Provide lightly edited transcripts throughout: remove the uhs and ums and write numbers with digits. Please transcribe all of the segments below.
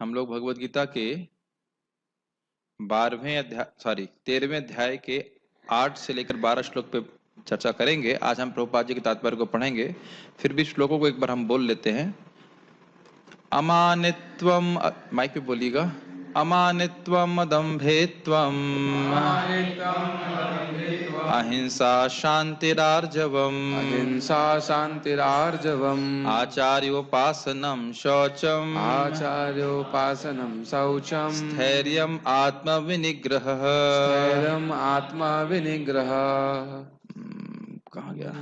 हम लोग भगवत गीता के 13वें अध्याय के 8 से लेकर 12 श्लोक पे चर्चा करेंगे। आज हम प्रभुपाद जी के तात्पर्य को पढ़ेंगे, फिर भी श्लोकों को एक बार हम बोल लेते हैं। अमानित्वम, माइक पे बोलिएगा। अमानित्वम अदम्भेत्वम अहिंसा शांतिरार्जवम् अहिंसा शांतिरार्जवम् आचार्योपासनं शौचम् आचार्योपासनं शौचम् स्थैर्यम् आत्मविनिग्रहः। स्थैर्यम् आत्मविनिग्रहः। कहाँ गया?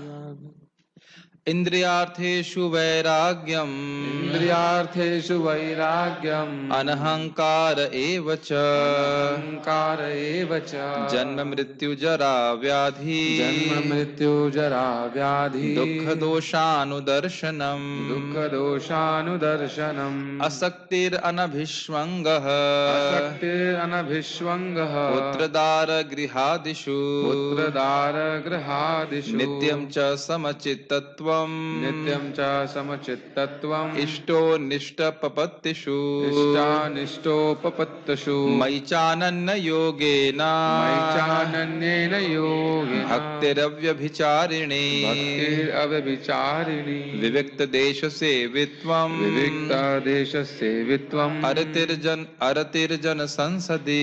इंद्रियार्थेषु वैराग्यम् इंद्रियार्थेषु वैराग्यम् अनहंकार एव च अहंकार एव च जन्म मृत्यु जरा व्याधि जन्म मृत्यु जरा व्याधि दुःख दोषानुदर्शनम् दुःख दोषानुदर्शनम् असक्तिरनभिष्वङ्गः असक्तिरनभिष्वङ्गः पुत्रदार गृहादिषु पुत्रदार गृहादिषु नित्यं च समचित्तत्वम् नित्यं च समचित्तत्वम् इष्टोनिष्टपपत्तिषु इष्टानिष्टोपपत्तिषु मयि चानन्य योगेन मयि चानन्येन योगेन भक्तिरव्यभिचारिणी भक्तिरव्यभिचारिणी विविक्त देश सेवित्वम् विविक्त देश सेवित्वम् अरतिर्जन संसदि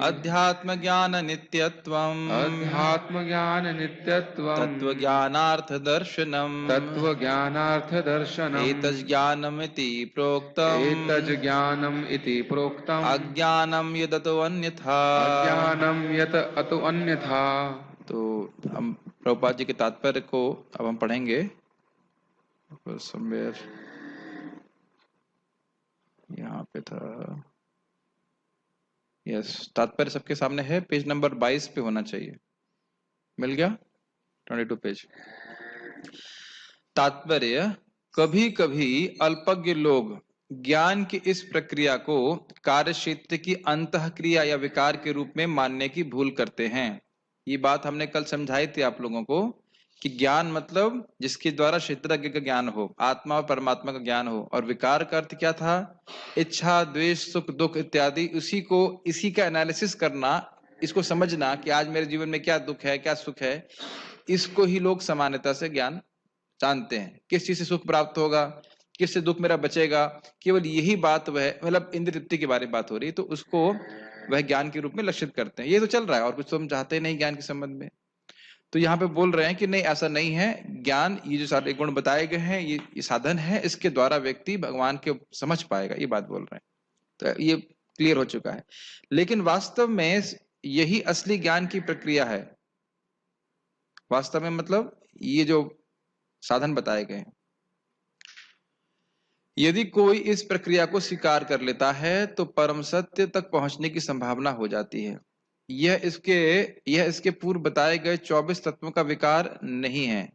अध्यात्म ज्ञान नित्यत्वम् अध्यात्म ज्ञान नित्यत्वम् तत्वज्ञानार्थ दर्शनम् एतज्ज्ञानमिति प्रोक्तम् अज्ञानम यदतो अन्यथा तो हम प्रभुपाद जी के तात्पर्य को अब हम पढ़ेंगे। यहाँ पे था, यस, तात्पर्य सबके सामने है, पेज नंबर 22 पे होना चाहिए। मिल गया? 22 पेज। तात्पर्य: कभी कभी अल्पज्ञ लोग ज्ञान की इस प्रक्रिया को कार्य क्षेत्र की अंतःक्रिया या विकार के रूप में मानने की भूल करते हैं। ये बात हमने कल समझाई थी आप लोगों को कि ज्ञान मतलब जिसके द्वारा क्षेत्रज्ञ का ज्ञान हो, आत्मा और परमात्मा का ज्ञान हो, और विकार का अर्थ क्या था? इच्छा, द्वेष, सुख, दुख इत्यादि। इसी का एनालिसिस करना, इसको समझना कि आज मेरे जीवन में क्या दुख है, क्या सुख है। इसको ही लोग सामान्यता से ज्ञान जानते हैं। किस चीज से सुख प्राप्त होगा, किससे दुख मेरा बचेगा, केवल यही बात वह, मतलब इंद्रिय तृप्ति के बारे में बात हो रही है, तो उसको वह ज्ञान के रूप में लक्षित करते हैं। ये तो चल रहा है और कुछ तो हम चाहते नहीं ज्ञान के संबंध में। तो यहाँ पे बोल रहे हैं कि नहीं, ऐसा नहीं है। ज्ञान, ये जो सारे गुण बताए गए हैं, ये साधन है, इसके द्वारा व्यक्ति भगवान के समझ पाएगा, ये बात बोल रहे हैं। तो ये क्लियर हो चुका है। लेकिन वास्तव में यही असली ज्ञान की प्रक्रिया है। वास्तव में मतलब ये जो साधन बताए गए हैं, यदि कोई इस प्रक्रिया को स्वीकार कर लेता है तो परम सत्य तक पहुंचने की संभावना हो जाती है। यह इसके पूर्व बताए गए 24 तत्वों का विकार नहीं है,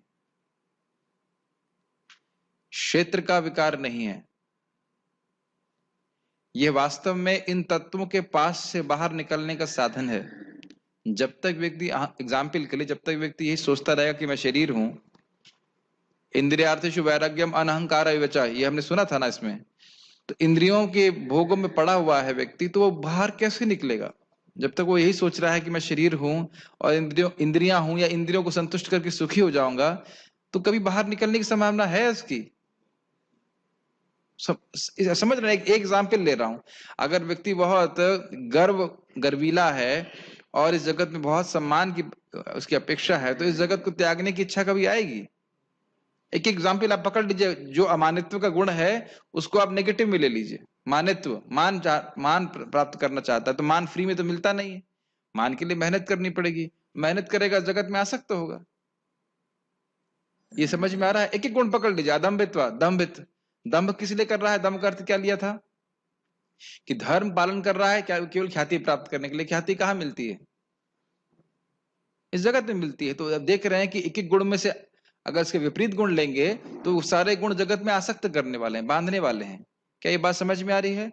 क्षेत्र का विकार नहीं है। यह वास्तव में इन तत्वों के पास से बाहर निकलने का साधन है। जब तक व्यक्ति, एग्जाम्पल के लिए, जब तक व्यक्ति यही सोचता रहेगा कि मैं शरीर हूं, इंद्रियार्थेषु वैराग्यम अनहंकार विवचा, ये हमने सुना था ना इसमें। तो इंद्रियों के भोगों में पड़ा हुआ है व्यक्ति, तो वो बाहर कैसे निकलेगा? जब तक वो यही सोच रहा है कि मैं शरीर हूं और इंद्रियां हूं, या इंद्रियों को संतुष्ट करके सुखी हो जाऊंगा, तो कभी बाहर निकलने की संभावना है उसकी? समझ रहे हैं? एक एग्जाम्पल ले रहा हूं। अगर व्यक्ति बहुत गर्वीला है और इस जगत में बहुत सम्मान की उसकी अपेक्षा है, तो इस जगत को त्यागने की इच्छा कभी आएगी? एक एग्जाम्पल आप पकड़ लीजिए। जो अमानित्व का गुण है उसको आप नेगेटिव में ले लीजिए। मानित्व, मान प्राप्त करना चाहता है, तो मान फ्री में तो मिलता नहीं है, मान के लिए मेहनत करनी पड़ेगी। मेहनत करेगा, जगत में आसक्त होगा। ये समझ में आ रहा है? एक एक गुण पकड़ लीजिए। अदम्भित्व, दंभ किस लिए कर रहा है? दंभ का अर्थ क्या लिया था? कि धर्म पालन कर रहा है क्या केवल ख्याति प्राप्त करने के लिए? ख्याति कहाँ मिलती है? इस जगत में मिलती है। तो अब देख रहे हैं कि एक एक गुण में से अगर इसके विपरीत गुण लेंगे तो सारे गुण जगत में आसक्त करने वाले हैं, बांधने वाले हैं। क्या ये बात समझ में आ रही है?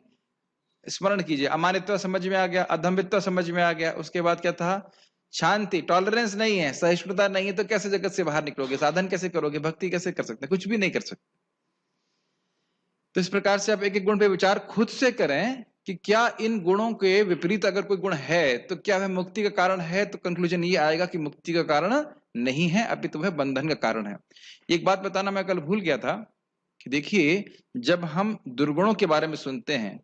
स्मरण कीजिए। अमानित्व समझ में आ गया, अधम्भित्व समझ में आ गया। उसके बाद क्या था? शांति, टॉलरेंस नहीं है, सहिष्णुता नहीं है, तो कैसे जगत से बाहर निकलोगे? साधन कैसे करोगे? भक्ति कैसे कर सकते? कुछ भी नहीं कर सकते। तो इस प्रकार से आप एक एक गुण पे विचार खुद से करें कि क्या इन गुणों के विपरीत अगर कोई गुण है तो क्या वह मुक्ति का कारण है, तो कंक्लूजन ये आएगा कि मुक्ति का कारण नहीं है, अपितु वह बंधन का कारण है। एक बात बताना मैं कल भूल गया था कि देखिए, जब हम दुर्गुणों के बारे में सुनते हैं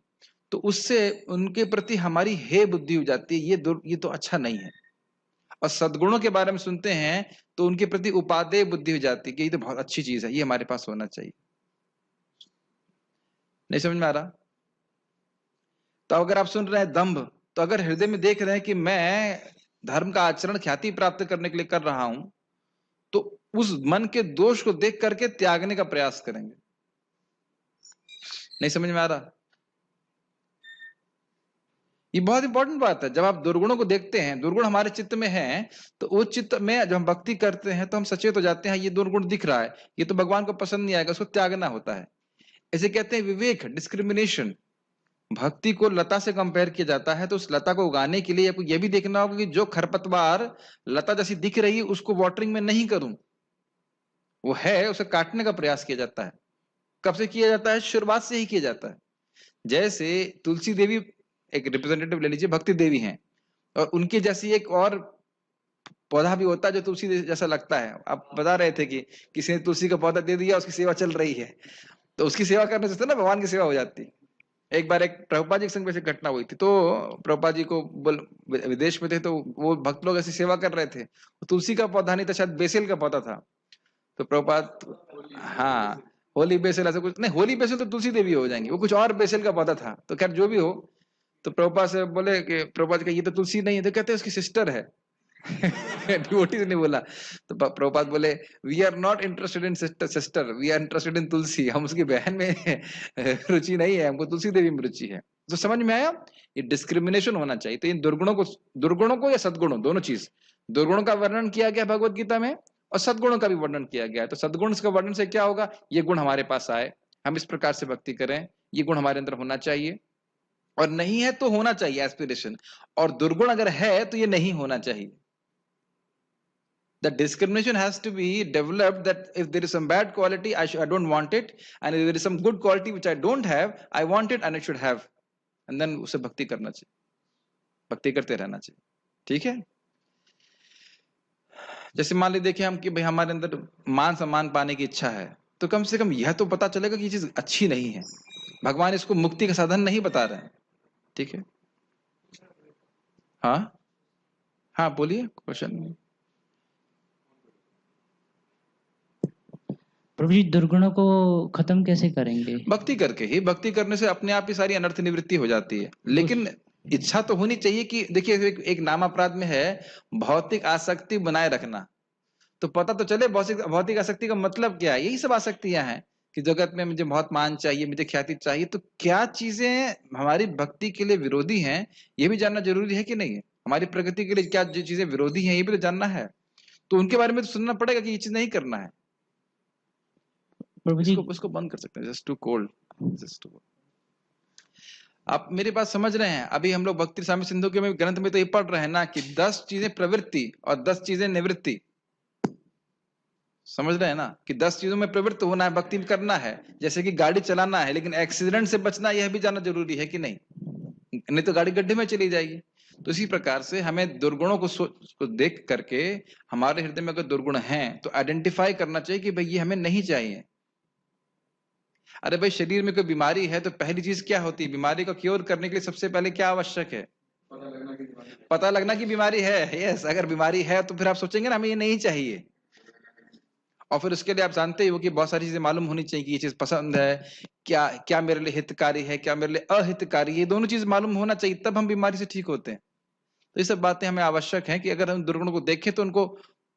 तो उससे उनके प्रति हमारी हे बुद्धि हो जाती है, ये तो अच्छा नहीं है। और सद्गुणों के बारे में सुनते हैं तो उनके प्रति उपादेय बुद्धि हो जाती है कि ये तो बहुत अच्छी चीज है, ये हमारे पास होना चाहिए। नहीं समझ में आ रहा? तो अगर आप सुन रहे हैं दंभ, तो अगर हृदय में देख रहे हैं कि मैं धर्म का आचरण ख्याति प्राप्त करने के लिए कर रहा हूं, तो उस मन के दोष को देख करके त्यागने का प्रयास करेंगे। नहीं समझ में आ रहा? ये बहुत इंपॉर्टेंट बात है। जब आप दुर्गुणों को देखते हैं, दुर्गुण हमारे चित्त में है, तो वो चित्त में जब हम भक्ति करते हैं तो हम सचेत हो जाते हैं, ये दुर्गुण दिख रहा है, ये तो भगवान को पसंद नहीं आएगा, उसको त्यागना होता है। ऐसे कहते हैं विवेक, डिस्क्रिमिनेशन। भक्ति को लता से कंपेयर किया जाता है, तो उस लता को उगाने के लिए आपको यह भी देखना होगा कि जो खरपतवार लता जैसी दिख रही है उसको वाटरिंग में नहीं करूं, वो है उसे काटने का प्रयास किया जाता है। कब से किया जाता है? शुरुआत से ही किया जाता है। जैसे तुलसी देवी एक रिप्रेजेंटेटिव ले लीजिए, भक्ति देवी हैं, और उनके जैसी एक और पौधा भी होता है जो तुलसी जैसा लगता है। आप बता रहे थे कि किसी ने तुलसी का पौधा दे दिया, उसकी सेवा चल रही है, तो उसकी सेवा करने से ना भगवान की सेवा हो जाती है। एक बार एक प्रभुपाद जी के संग वैसे घटना हुई थी, तो प्रभुपाद जी को विदेश में थे, तो वो भक्त लोग ऐसी सेवा कर रहे थे, तुलसी का पौधा नहीं था, शायद बेसिल का पौधा था। तो प्रभुपाद, हाँ, होली बेसिल ऐसा कुछ नहीं, होली बेसिल तो तुलसी देवी हो जाएंगी, वो कुछ और बेसिल का पौधा था। तो खैर जो भी हो, तो प्रभुपाद से बोले कि प्रभुपाद का ये तो तुलसी नहीं है, तो कहते हैं उसकी सिस्टर है। डिवोटीज ने बोला, तो प्रभुपाद बोले we are not interested in sister, we are interested in Tulsi. हम उसकी बहन में रुचि नहीं है, हमको तुलसी देवी में रुचि है। तो समझ में आया? ये डिस्क्रिमिनेशन होना चाहिए। तो इन दुर्गुणों को या सद्गुणों, दोनों चीज, दुर्गुणों का वर्णन किया गया भगवत गीता में और सद्गुणों का भी वर्णन किया गया है। तो सद्गुण का वर्णन से क्या होगा? ये गुण हमारे पास आए, हम इस प्रकार से भक्ति करें, ये गुण हमारे अंदर होना चाहिए, और नहीं है तो होना चाहिए एस्पिरेशन, और दुर्गुण अगर है तो ये नहीं होना चाहिए। The discrimination has to be developed, that if there is some bad quality, I don't want it, and if there is some good quality which I don't have, I want it and I should have, and then उसे भक्ति करना चाहिए, भक्ति करते रहना चाहिए। ठीक है? जैसे मान लीजिए देखिए हम कि भाई हमारे अंदर मान सम्मान पाने की इच्छा है, तो कम से कम यह तो पता चलेगा कि ये चीज अच्छी नहीं है, भगवान इसको मुक्ति का साधन नहीं बता रहे हैं। ठीक है? हाँ हाँ, बोलिए क्वेश्चन। प्रभु जी, दुर्गुणों को खत्म कैसे करेंगे? भक्ति करके ही, भक्ति करने से अपने आप ही सारी अनर्थ निवृत्ति हो जाती है। लेकिन इच्छा तो होनी चाहिए कि देखिए एक नाम अपराध में है भौतिक आसक्ति बनाए रखना, तो पता तो चले भौतिक आसक्ति का मतलब क्या है। यही सब आसक्तियां हैं कि जगत में मुझे बहुत मान चाहिए, मुझे ख्याति चाहिए, तो क्या चीजें हमारी भक्ति के लिए विरोधी हैं ये भी जानना जरूरी है कि नहीं है। हमारी प्रगति के लिए क्या जो चीजें विरोधी हैं ये भी तो जानना है, तो उनके बारे में तो सुनना पड़ेगा कि ये चीज नहीं करना है। प्रभु जी, उसको बंद कर सकते हैं, just too cold, just too. आप मेरी बात समझ रहे हैं? अभी हम लोग भक्ति स्वामी सिंधु के में ग्रंथ में तो ये पढ़ रहे हैं ना कि 10 चीजें प्रवृत्ति और 10 चीजें निवृत्ति। समझ रहे हैं ना कि 10 चीजों में प्रवृत्त होना है, भक्ति करना है, जैसे कि गाड़ी चलाना है, लेकिन एक्सीडेंट से बचना यह भी जानना जरूरी है कि नहीं, नहीं तो गाड़ी गड्ढे में चली जाएगी। तो इसी प्रकार से हमें दुर्गुणों को देख करके हमारे हृदय में अगर दुर्गुण हैं तो आइडेंटिफाई करना चाहिए कि भाई ये हमें नहीं चाहिए। अरे भाई, शरीर में कोई बीमारी है तो पहली चीज क्या होती है? बीमारी को क्योर करने के लिए सबसे पहले क्या आवश्यक है? पता लगना कि बीमारी है। यस, अगर बीमारी है तो फिर आप सोचेंगे ना हमें ये नहीं चाहिए, और फिर उसके लिए आप जानते ही हो कि बहुत सारी चीजें मालूम होनी चाहिए कि ये चीज पसंद है, क्या क्या मेरे लिए हितकारी है, क्या मेरे लिए अहितकारी है, ये दोनों चीज मालूम होना चाहिए, तब हम बीमारी से ठीक होते हैं। तो ये सब बातें हमें आवश्यक है कि अगर हम दुर्गुणों को देखें तो उनको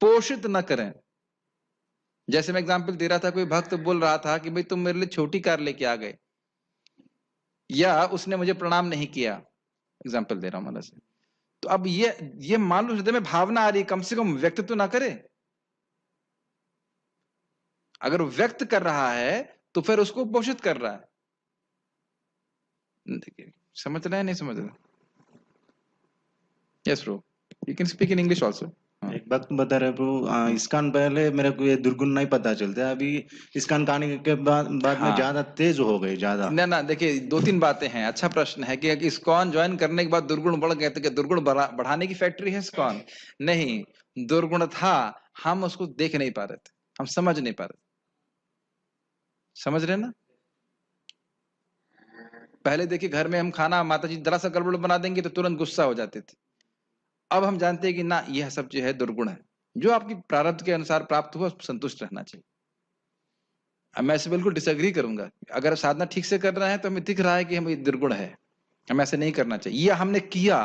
पोषित न करें। जैसे मैं एग्जाम्पल दे रहा था, कोई भक्त बोल रहा था कि भाई तुम मेरे लिए छोटी कार लेके आ गए, या उसने मुझे प्रणाम नहीं किया, एग्जाम्पल दे रहा हूं मन से, तो अब ये मान लो हृदय में भावना आ रही, कम से कम व्यक्त तो ना करे। अगर वो व्यक्त कर रहा है तो फिर उसको पोषित कर रहा है। समझ रहे हैं? नहीं समझ रहे? Yes bro, you can speak in English also. एक वक्त बता रहे प्रभु, इस्कान पहले मेरे को ये दुर्गुण नहीं पता चलता, अभी इस्कान कहानी के बाद में हाँ। ज्यादा तेज हो गए ज्यादा। ना देखिए, 2-3 बातें हैं। अच्छा प्रश्न है कि इस्कॉन ज्वाइन करने के बाद दुर्गुण बढ़ गए, तो क्या दुर्गुण बढ़ाने की फैक्ट्री है इस्कॉन? नहीं, दुर्गुण था, हम उसको देख नहीं पा रहे थे, हम समझ नहीं पा रहे थे। समझ रहे ना? पहले देखिए, घर में हम खाना माता जी जरा सा गड़बड़ बना देंगे तो तुरंत गुस्सा हो जाते थे। अब हम जानते हैं कि ना, यह सब जो है दुर्गुण है। जो आपकी प्रारब्ध के अनुसार प्राप्त हुआ, संतुष्ट रहना चाहिए। मैं ऐसे बिल्कुल डिसएग्री करूंगा। अगर साधना ठीक से कर रहे हैं तो हमें दिख रहा है कि हम ये दुर्गुण है, हमें ऐसे नहीं करना चाहिए। ये हमने किया,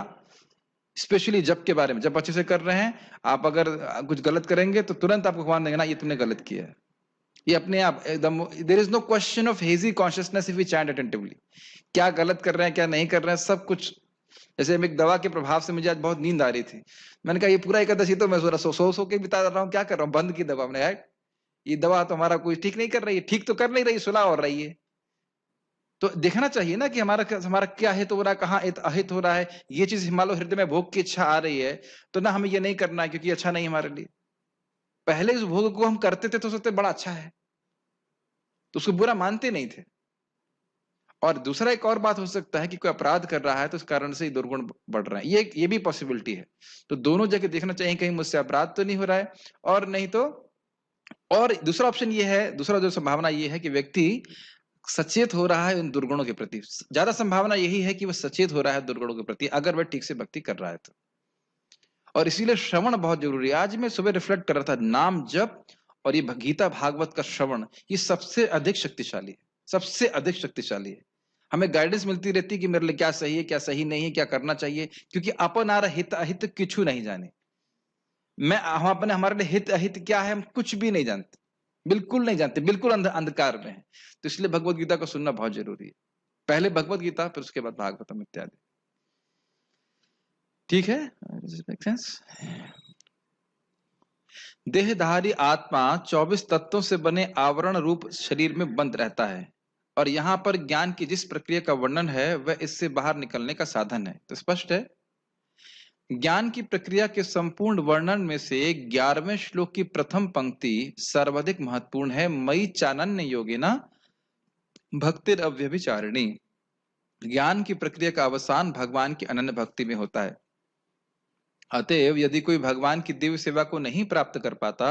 स्पेशली जप के बारे में, जब अच्छे से कर रहे हैं, आप अगर कुछ गलत करेंगे तो तुरंत आपको भगवान देंगे ना, ये तुमने गलत किया है। ये अपने आप एकदम, there is no question of hazy consciousness if we chant attentively. क्या गलत कर रहे हैं, क्या नहीं कर रहे हैं, सब कुछ। जैसे एक दवा के प्रभाव से मुझे आज बहुत नींद आ रही थी, मैंने कहा ये पूरा एकादशी तो मैं सो के बिता रहा हूँ, क्या कर रहा हूँ, बंद की दवा। मैंने यार, ये दवा तो हमारा कोई ठीक नहीं कर रही है, ठीक तो कर नहीं रही, सुलह हो रही है। तो देखना चाहिए ना कि हमारा क्या हित हो रहा है, कहाँ अहित हो रहा है। ये चीज मान लो हृदय में भोग की इच्छा आ रही है, तो ना हमें ये नहीं करना है, क्योंकि अच्छा नहीं हमारे लिए। पहले इस भोग को हम करते थे तो सोचते बड़ा अच्छा है, तो उसको बुरा मानते नहीं थे। और दूसरा एक और बात हो सकता है कि कोई अपराध कर रहा है तो इस कारण से ही दुर्गुण बढ़ रहा है, ये भी पॉसिबिलिटी है। तो दोनों जगह देखना चाहिए, कहीं मुझसे अपराध तो नहीं हो रहा है, और नहीं तो, और दूसरा ऑप्शन ये है, दूसरा जो संभावना ये है कि व्यक्ति सचेत हो रहा है इन दुर्गुणों के प्रति। ज्यादा संभावना यही है कि वह सचेत हो रहा है दुर्गुणों के प्रति, अगर वह ठीक से भक्ति कर रहा है तो। और इसीलिए श्रवण बहुत जरूरी है। आज मैं सुबह रिफ्लेक्ट कर रहा था, नाम जप और ये गीता भागवत का श्रवण, ये सबसे अधिक शक्तिशाली है, सबसे अधिक शक्तिशाली है। हमें गाइडेंस मिलती रहती है कि मेरे लिए क्या सही है, क्या सही नहीं है, क्या करना चाहिए, क्योंकि अपन आ रहा हित अहित किछु नहीं जाने। हम अपने, हमारे लिए हित अहित क्या है हम कुछ भी नहीं जानते, बिल्कुल नहीं जानते, बिल्कुल अंधकार में है। तो इसलिए भगवत गीता को सुनना बहुत जरूरी है। पहले भगवत गीता, फिर उसके बाद भागवतम इत्यादि। ठीक है, मेक सेंस? देहधारी आत्मा 24 तत्वों से बने आवरण रूप शरीर में बंद रहता है, और यहाँ पर ज्ञान की जिस प्रक्रिया का वर्णन है वह इससे बाहर निकलने का साधन है। तो स्पष्ट है, ज्ञान की प्रक्रिया के संपूर्ण वर्णन में से 11वें श्लोक की प्रथम पंक्ति सर्वाधिक महत्वपूर्ण है। मयि चानन्य योगिना भक्तिर अव्यभिचारिणी। ज्ञान की प्रक्रिया का अवसान भगवान की अनन्य भक्ति में होता है। अतएव यदि कोई भगवान की दिव्य सेवा को नहीं प्राप्त कर पाता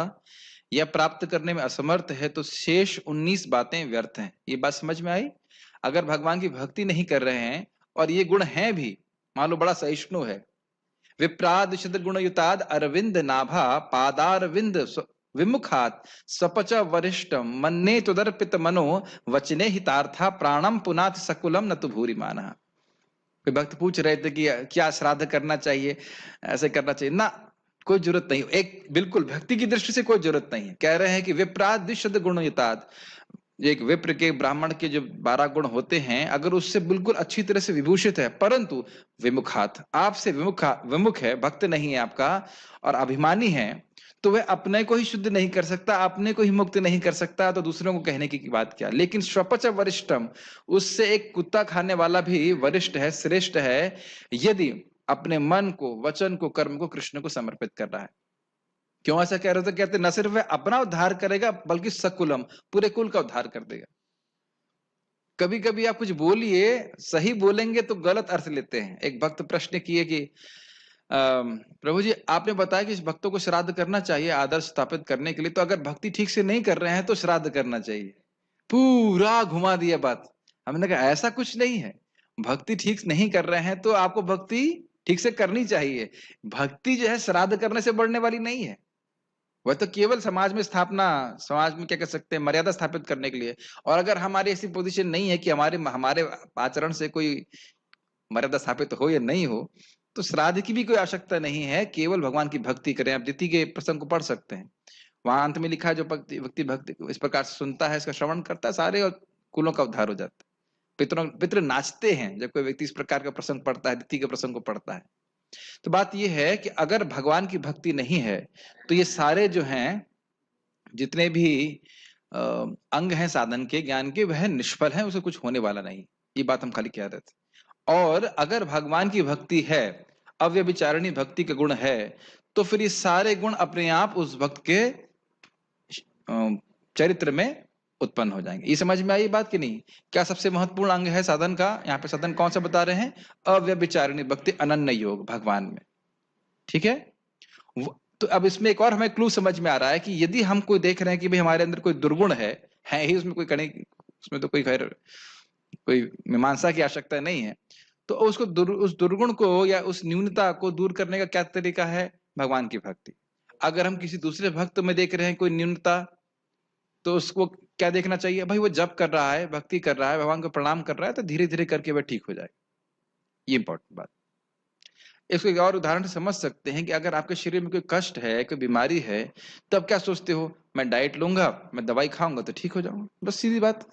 या प्राप्त करने में असमर्थ है तो शेष 19 बातें व्यर्थ हैं। ये बात समझ में आई? अगर भगवान की भक्ति नहीं कर रहे हैं और ये गुण हैं भी, मान लो बड़ा सहिष्णु है, विप्राद गुणयुताद अरविंद नाभा पादारविंद विमुखात सपच वरिष्ठम मन्ने तुदर्पित मनो वचने हितार्था प्राणम पुनाथ सकुलम न तो भूरि मानः। कोई भक्त पूछ रहे थे कि क्या श्राद्ध करना चाहिए, ऐसे करना चाहिए ना, कोई जरूरत नहीं। एक बिल्कुल भक्ति की दृष्टि से कोई जरूरत नहीं है। कह रहे हैं कि विप्राद गुणयुताद, एक विप्र के, ब्राह्मण के जो 12 गुण होते हैं, अगर उससे बिल्कुल अच्छी तरह से विभूषित है, परंतु विमुखात, आपसे विमुख है, भक्त नहीं है आपका, और अभिमानी है, तो वह अपने को ही शुद्ध नहीं कर सकता, अपने को ही मुक्त नहीं कर सकता, तो दूसरों को कहने की बात क्या। लेकिन स्वपच वरिष्ठम, उससे एक कुत्ता खाने वाला भी वरिष्ठ है, श्रेष्ठ है, यदि अपने मन को, वचन को, कर्म को कृष्ण को समर्पित कर रहा है। क्यों ऐसा कह रहे थे? कहते न सिर्फ वह अपना उद्धार करेगा बल्कि सकुलम, पूरे कुल का उद्धार कर देगा। कभी कभी आप कुछ बोलिए, सही बोलेंगे तो गलत अर्थ लेते हैं। एक भक्त प्रश्न किए कि प्रभु जी आपने बताया कि इस भक्तों को श्राद्ध करना चाहिए आदर्श स्थापित करने के लिए, तो अगर भक्ति ठीक से नहीं कर रहे हैं तो श्राद्ध करना चाहिए। पूरा घुमा दिया बात। हमने कहा ऐसा कुछ नहीं है, भक्ति ठीक नहीं कर रहे हैं तो आपको भक्ति ठीक से करनी चाहिए। भक्ति जो है श्राद्ध करने से बढ़ने वाली नहीं है, वह तो केवल समाज में स्थापना, समाज में क्या कह सकते हैं, मर्यादा स्थापित करने के लिए। और अगर हमारी ऐसी पोजीशन नहीं है कि हमारे आचरण से कोई मर्यादा स्थापित हो या नहीं हो, तो श्राद्ध की भी कोई आवश्यकता नहीं है, केवल भगवान की भक्ति करें। आप द्वितीय के प्रसंग को पढ़ सकते हैं, वहां अंत में लिखा है, जो व्यक्ति भक्ति इस प्रकार से सुनता है, इसका श्रवण करता है, सारे कुलों का उद्धार हो जाता है। पितृ नाचते हैं जब कोई व्यक्ति इस प्रकार का प्रसंग पढ़ता है, द्वितीय के प्रसंग को पढ़ता है। तो बात यह है कि अगर भगवान की भक्ति नहीं है तो ये सारे जो हैं, जितने भी अंग हैं साधन के, ज्ञान के, वह निष्फल हैं, उसे कुछ होने वाला नहीं। ये बात हम खाली कह रहे थे। और अगर भगवान की भक्ति है, अव्यभिचारिणी भक्ति का गुण है, तो फिर ये सारे गुण अपने आप उस भक्त के चरित्र में उत्पन्न हो जाएंगे। ये समझ में आई बात कि नहीं? क्या सबसे महत्वपूर्ण अंग है साधन का? यहाँ पे साधन कौन सा बता रहे हैं? अव्यभिचारिणी भक्ति, अनन्य योग भगवान में। ठीक है, तो अब इसमें एक और हमें क्लू समझ में आ रहा है कि यदि हम कोई देख रहे हैं कि भाई हमारे अंदर कोई दुर्गुण है ही, उसमें कोई करने, उसमें तो कोई खैर कोई मीमांसा की आवश्यकता नहीं है, तो उसको उस दुर्गुण को या उस न्यूनता को दूर करने का क्या तरीका है? भगवान की भक्ति। अगर हम किसी दूसरे भक्त में देख रहे हैं कोई न्यूनता, तो उसको क्या देखना चाहिए? भाई वो जप कर रहा है, भक्ति कर रहा है, भगवान को प्रणाम कर रहा है, तो धीरे धीरे करके वह ठीक हो जाएगा। ये इंपॉर्टेंट बात। इसको एक और उदाहरण से समझ सकते हैं कि अगर आपके शरीर में कोई कष्ट है, कोई बीमारी है, तब क्या सोचते हो? मैं डाइट लूंगा, मैं दवाई खाऊंगा तो ठीक हो जाऊंगा। बस सीधी बात,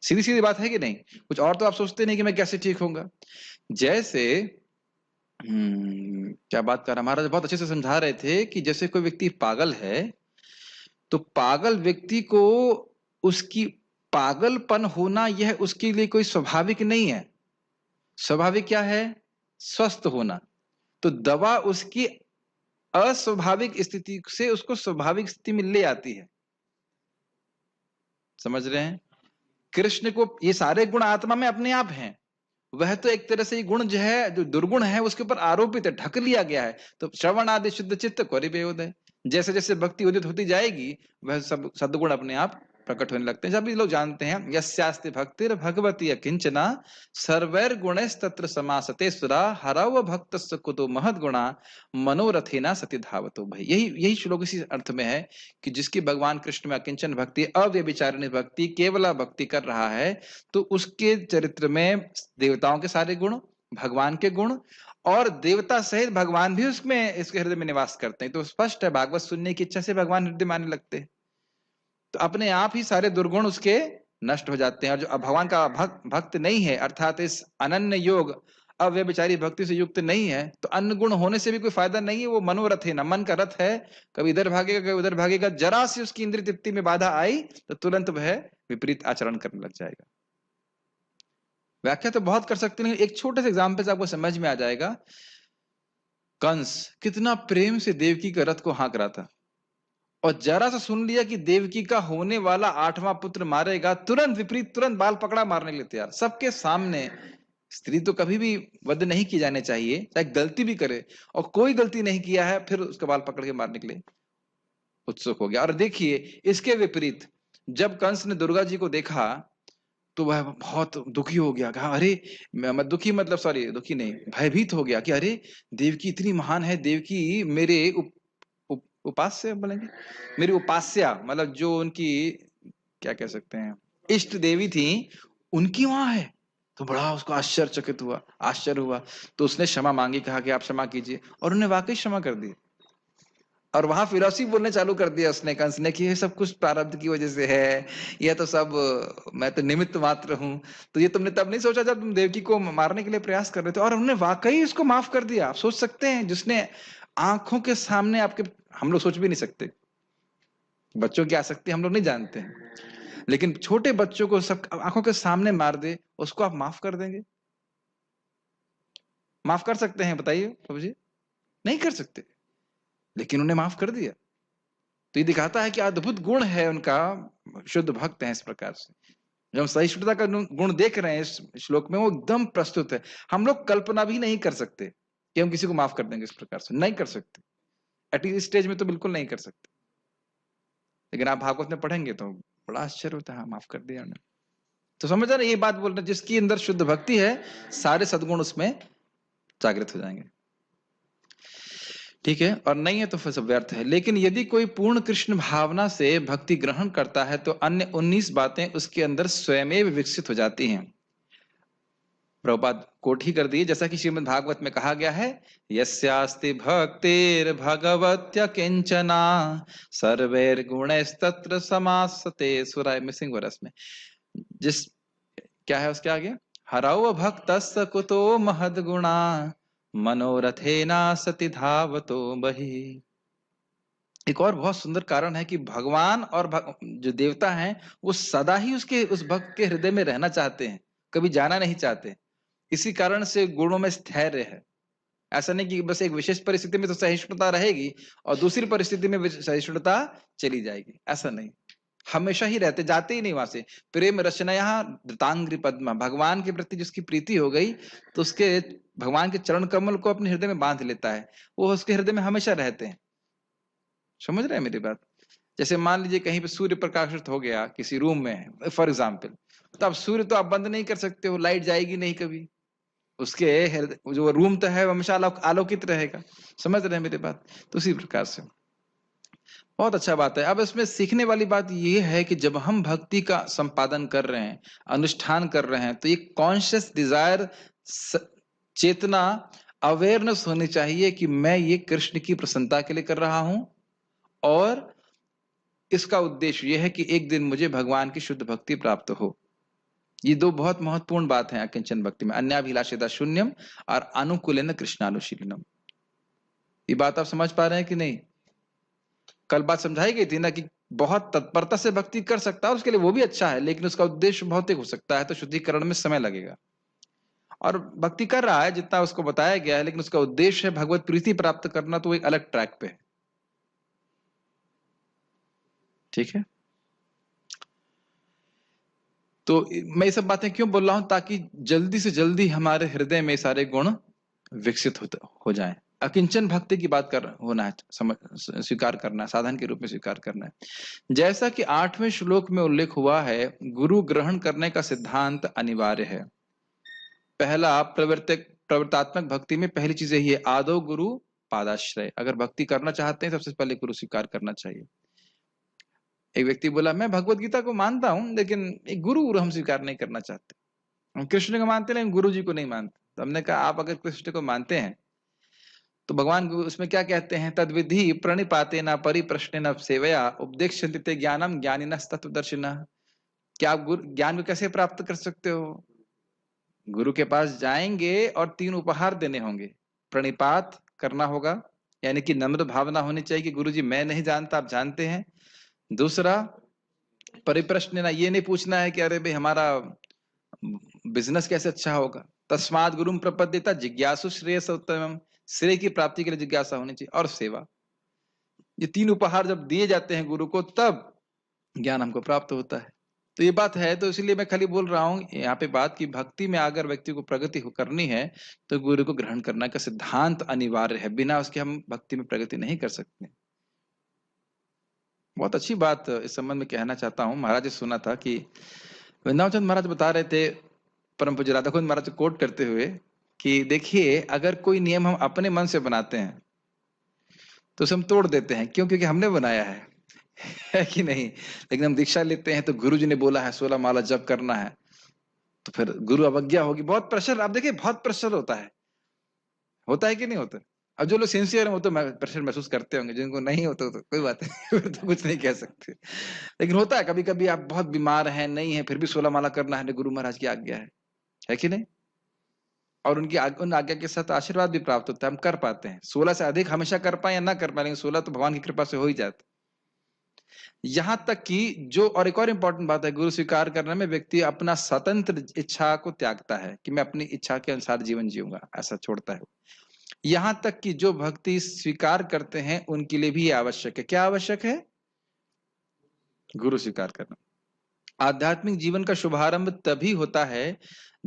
सीधी सीधी बात है कि नहीं? कुछ और तो आप सोचते नहीं कि मैं कैसे ठीक होऊंगा। जैसे क्या बात कर रहा, महाराज बहुत अच्छे से समझा रहे थे कि जैसे कोई व्यक्ति पागल है, तो पागल व्यक्ति को उसकी पागलपन होना यह उसके लिए कोई स्वाभाविक नहीं है। स्वाभाविक क्या है? स्वस्थ होना। तो दवा उसकी अस्वाभाविक स्थिति से उसको स्वाभाविक स्थिति में ले आती है। समझ रहे हैं? कृष्ण को ये सारे गुण आत्मा में अपने आप हैं, वह तो एक तरह से ये गुण जो है, जो दुर्गुण है, उसके ऊपर आरोपित है, ढक लिया गया है। तो श्रवण आदि शुद्ध चित्त करिबेयोदय, जैसे जैसे भक्ति उदित होती जाएगी वह सब सद्गुण अपने आप प्रकट होने लगते हैं। जब भी लोग जानते हैं यस्यास्ति भक्तिर् भगवती अकिंचना सर्वैर गुणैः तत्र समासते सुरा हरव भक्तस्य कुतो महद गुणा मनोरथेना सति धावतो। भाई यही श्लोक इसी अर्थ में है कि जिसकी भगवान कृष्ण में अकिंचन भक्ति, अव्यभिचारिणी भक्ति, केवला भक्ति कर रहा है, तो उसके चरित्र में देवताओं के सारे गुण, भगवान के गुण, और देवता सहित भगवान भी उसमें इसके हृदय में निवास करते हैं। तो स्पष्ट है, भागवत सुनने की इच्छा से भगवान हृदय मानने लगते हैं, तो अपने आप ही सारे दुर्गुण उसके नष्ट हो जाते हैं। और जो भगवान का भक्त नहीं है, अर्थात इस अनन्य योग अव्यभिचारी भक्ति से युक्त नहीं है, तो अन्य गुण होने से भी कोई फायदा नहीं है। वो मनोरथ है, न मन का रथ है, कभी इधर भागेगा कभी उधर भागेगा। जरा सी उसकी इंद्रिय तृप्ति में बाधा आई तो तुरंत वह विपरीत आचरण करने लग जाएगा। व्याख्या तो बहुत कर सकते हैं, एक छोटे से एग्जाम्पल से आपको समझ में आ जाएगा। कंस कितना प्रेम से देवकी का रथ को हाँक रहा था, और जरा सा सुन लिया कि देवकी का होने वाला 8वां पुत्र मारेगा, तुरंत विपरीत, तुरंत बाल पकड़ा मारने के लिए तैयार, सबके सामने। स्त्री तो कभी भी वध नहीं की जाने चाहिए, चाहे गलती भी करे, और कोई गलती नहीं किया है, फिर उसका बाल पकड़ के मारने के लिए उत्सुक हो गया। और देखिए इसके विपरीत, जब कंस ने दुर्गा जी को देखा तो वह बहुत दुखी हो गया। कहा अरे, मैं दुखी मतलब सॉरी दुखी नहीं, भयभीत हो गया कि अरे देवकी इतनी महान है, देवकी मेरे उपास्य बोलेंगे, मेरी उपास्या, मतलब जो उनकी क्या कह सकते हैं इष्ट देवी थी, उनकी वहां है। तो बड़ा उसको आश्चर्यचकित हुआ, आश्चर्य हुआ। तो उसने क्षमा मांगी, कहा कि आप क्षमा कीजिए, और उन्हें वाकई क्षमा कर दी। और वहां फिलॉसफी बोलने चालू कर दिया उसने, कंस ने, कि ये सब कुछ प्रारब्ध की वजह से है, यह तो सब मैं तो निमित्त मात्र हूं। तो ये तुमने तब नहीं सोचा जब तुम देवकी को मारने के लिए प्रयास कर रहे थे, और उन्होंने वाकई इसको माफ कर दिया। आप सोच सकते हैं, जिसने आंखों के सामने आपके, हम लोग सोच भी नहीं सकते, बच्चों की आसक्ति हम लोग नहीं जानते हैं, लेकिन छोटे बच्चों को सब आंखों के सामने मार दे, उसको आप माफ कर देंगे? माफ कर सकते हैं? बताइए प्रभु जी। नहीं कर सकते, लेकिन उन्हें माफ कर दिया। तो ये दिखाता है कि अद्भुत गुण है उनका, शुद्ध भक्त है। इस प्रकार से जब हम सहिष्णुता का गुण देख रहे हैं इस श्लोक में, वो एकदम प्रस्तुत है। हम लोग कल्पना भी नहीं कर सकते कि हम किसी को माफ कर देंगे इस प्रकार से, नहीं कर सकते। एटलीस्ट स्टेज में तो बिल्कुल नहीं कर सकते, लेकिन आप भागवत में पढ़ेंगे तो बड़ा आश्चर्य होता है, माफ कर दिया उन्होंने। तो समझ रहे, ये बात बोल रहे, जिसकी अंदर शुद्ध भक्ति है, सारे सद्गुण उसमें जागृत हो जाएंगे। ठीक है, और नहीं है तो फिर सब व्यर्थ है। लेकिन यदि कोई पूर्ण कृष्ण भावना से भक्ति ग्रहण करता है, तो अन्य 19 बातें उसके अंदर स्वयं विकसित हो जाती हैं। प्रभुपाद कोट ही कर दिए, जैसा कि श्रीमद् भागवत में कहा गया है, यस्यास्ति भक्तिर् भगवत्य किंचना सर्वैर गुणैस्तत्र समासते सुराय मिसिंग वरस में, जिस क्या है उसके आगे, हरौ भक्तस्य कुतो महद गुणा मनोरथेना सति धावतो बहि। एक और बहुत सुंदर कारण है कि भगवान और जो देवता हैं वो सदा ही उसके उस भक्त के हृदय में रहना चाहते हैं, कभी जाना नहीं चाहते। इसी कारण से गुणों में स्थैर्य है। ऐसा नहीं कि बस एक विशेष परिस्थिति में तो सहिष्णुता रहेगी और दूसरी परिस्थिति में सहिष्णुता चली जाएगी, ऐसा नहीं। हमेशा ही रहते, जाते ही नहीं वहां से। प्रेम रचनया धृतांग्रि पद्मा, भगवान के प्रति जिसकी प्रीति हो गई तो उसके भगवान के चरण कमल को अपने हृदय में बांध लेता है, वो उसके हृदय में हमेशा रहते हैं। समझ रहे हैं मेरी बात? जैसे मान लीजिए कहीं पे सूर्य प्रकाशित हो गया किसी रूम में फॉर एग्जाम्पल, तो अब सूर्य तो आप बंद नहीं कर सकते हो, लाइट जाएगी नहीं कभी, उसके जो रूम तो है हमेशा आलोकित रहेगा। समझ रहे हैं मेरी बात? तो उसी प्रकार से बहुत अच्छा बात है। अब इसमें सीखने वाली बात यह है कि जब हम भक्ति का संपादन कर रहे हैं, अनुष्ठान कर रहे हैं, तो ये कॉन्शियस डिजायर, चेतना, अवेयरनेस होनी चाहिए कि मैं ये कृष्ण की प्रसन्नता के लिए कर रहा हूं और इसका उद्देश्य यह है कि एक दिन मुझे भगवान की शुद्ध भक्ति प्राप्त हो। ये दो बहुत महत्वपूर्ण बात है अकिंचन भक्ति में, अन्याभिलाषिता शून्यम और अनुकूलन कृष्णानुशीलनम। ये बात आप समझ पा रहे हैं कि नहीं? कल बात समझाई गई थी ना कि बहुत तत्परता से भक्ति कर सकता है और उसके लिए वो भी अच्छा है, लेकिन उसका उद्देश्य भौतिक हो सकता है, तो शुद्धिकरण में समय लगेगा। और भक्ति कर रहा है जितना उसको बताया गया है, लेकिन उसका उद्देश्य है भगवत प्रीति प्राप्त करना, तो वो एक अलग ट्रैक पे है। ठीक है, तो मैं ये सब बातें क्यों बोल रहा हूं? ताकि जल्दी से जल्दी हमारे हृदय में सारे गुण विकसित हो जाएं। अकिंचन भक्ति की बात होना है, स्वीकार करना है, साधन के रूप में स्वीकार करना है। जैसा कि 8वें श्लोक में उल्लेख हुआ है, गुरु ग्रहण करने का सिद्धांत अनिवार्य है। पहला प्रवृत्तात्मक भक्ति में पहली चीज यही है, आदो गुरु पादाश्रय। अगर भक्ति करना चाहते हैं सबसे पहले गुरु स्वीकार करना चाहिए। एक व्यक्ति बोला मैं भगवत गीता को मानता हूं लेकिन एक गुरु हम स्वीकार नहीं करना चाहते, हम कृष्ण को मानते लेकिन गुरु जी को नहीं मानते। तो हमने कहा आप अगर कृष्ण को मानते हैं तो भगवान उसमें क्या कहते हैं, तद्विधि प्रणिपाते न परिप्रश्ने न सेवया उपदेक्ष्यन्ते ज्ञानम ज्ञानिनः तत्त्वदर्शिनः। क्या आप ज्ञान को कैसे प्राप्त कर सकते हो? गुरु के पास जाएंगे और 3 उपहार देने होंगे। प्रणिपात करना होगा, यानी कि नम्र भावना होनी चाहिए कि गुरु जी मैं नहीं जानता, आप जानते हैं। दूसरा परिप्रश्न, ना ये नहीं पूछना है कि अरे भाई हमारा बिजनेस कैसे अच्छा होगा। तस्माद गुरुम प्रपद्येता जिज्ञासु श्रेयसोत्तमम, श्रेय की प्राप्ति के लिए जिज्ञासा होनी चाहिए। और सेवा, ये 3 उपहार जब दिए जाते हैं गुरु को तब ज्ञान हमको प्राप्त होता है। तो ये बात है, तो इसलिए मैं खाली बोल रहा हूं यहाँ पे बात की भक्ति में अगर व्यक्ति को प्रगति करनी है तो गुरु को ग्रहण करना का सिद्धांत अनिवार्य है, बिना उसके हम भक्ति में प्रगति नहीं कर सकते। बहुत अच्छी बात इस संबंध में कहना चाहता हूँ। महाराज ने सुना था कि वृंदावन चंद महाराज बता रहे थे परम पूज्य राधा कुंद महाराज को कोट करते हुए कि देखिए अगर कोई नियम हम अपने मन से बनाते हैं तो उसे हम तोड़ देते हैं, क्यों? क्योंकि हमने बनाया है कि नहीं? लेकिन हम दीक्षा लेते हैं तो गुरु जी ने बोला है 16 माला जप करना है, तो फिर गुरु अवज्ञा होगी। बहुत प्रेशर, आप देखिए बहुत प्रेशर होता है कि नहीं होता? अब जो लोग सिंसियर हैं वो तो प्रेशर महसूस करते होंगे, जिनको नहीं होता तो कोई बात नहीं तो कुछ नहीं कह सकते। लेकिन होता है कभी कभी, आप बहुत बीमार हैं, नहीं है, फिर भी 16 माला करना है, गुरु महाराज की आज्ञा है कि नहीं? और उन आज्ञा के साथ आशीर्वाद भी प्राप्त होता है, हम कर पाते हैं। 16 से अधिक हमेशा कर पाए या ना कर पाए, लेकिन 16 तो भगवान की कृपा से हो ही जाता। यहां तक कि जो, और एक और इंपॉर्टेंट बात है, गुरु स्वीकार करने में व्यक्ति अपना स्वतंत्र इच्छा को त्यागता है कि मैं अपनी इच्छा के अनुसार जीवन जीऊंगा, ऐसा छोड़ता है। यहां तक कि जो भक्ति स्वीकार करते हैं उनके लिए भी ये आवश्यक है। क्या आवश्यक है? गुरु स्वीकार करना। आध्यात्मिक जीवन का शुभारंभ तभी होता है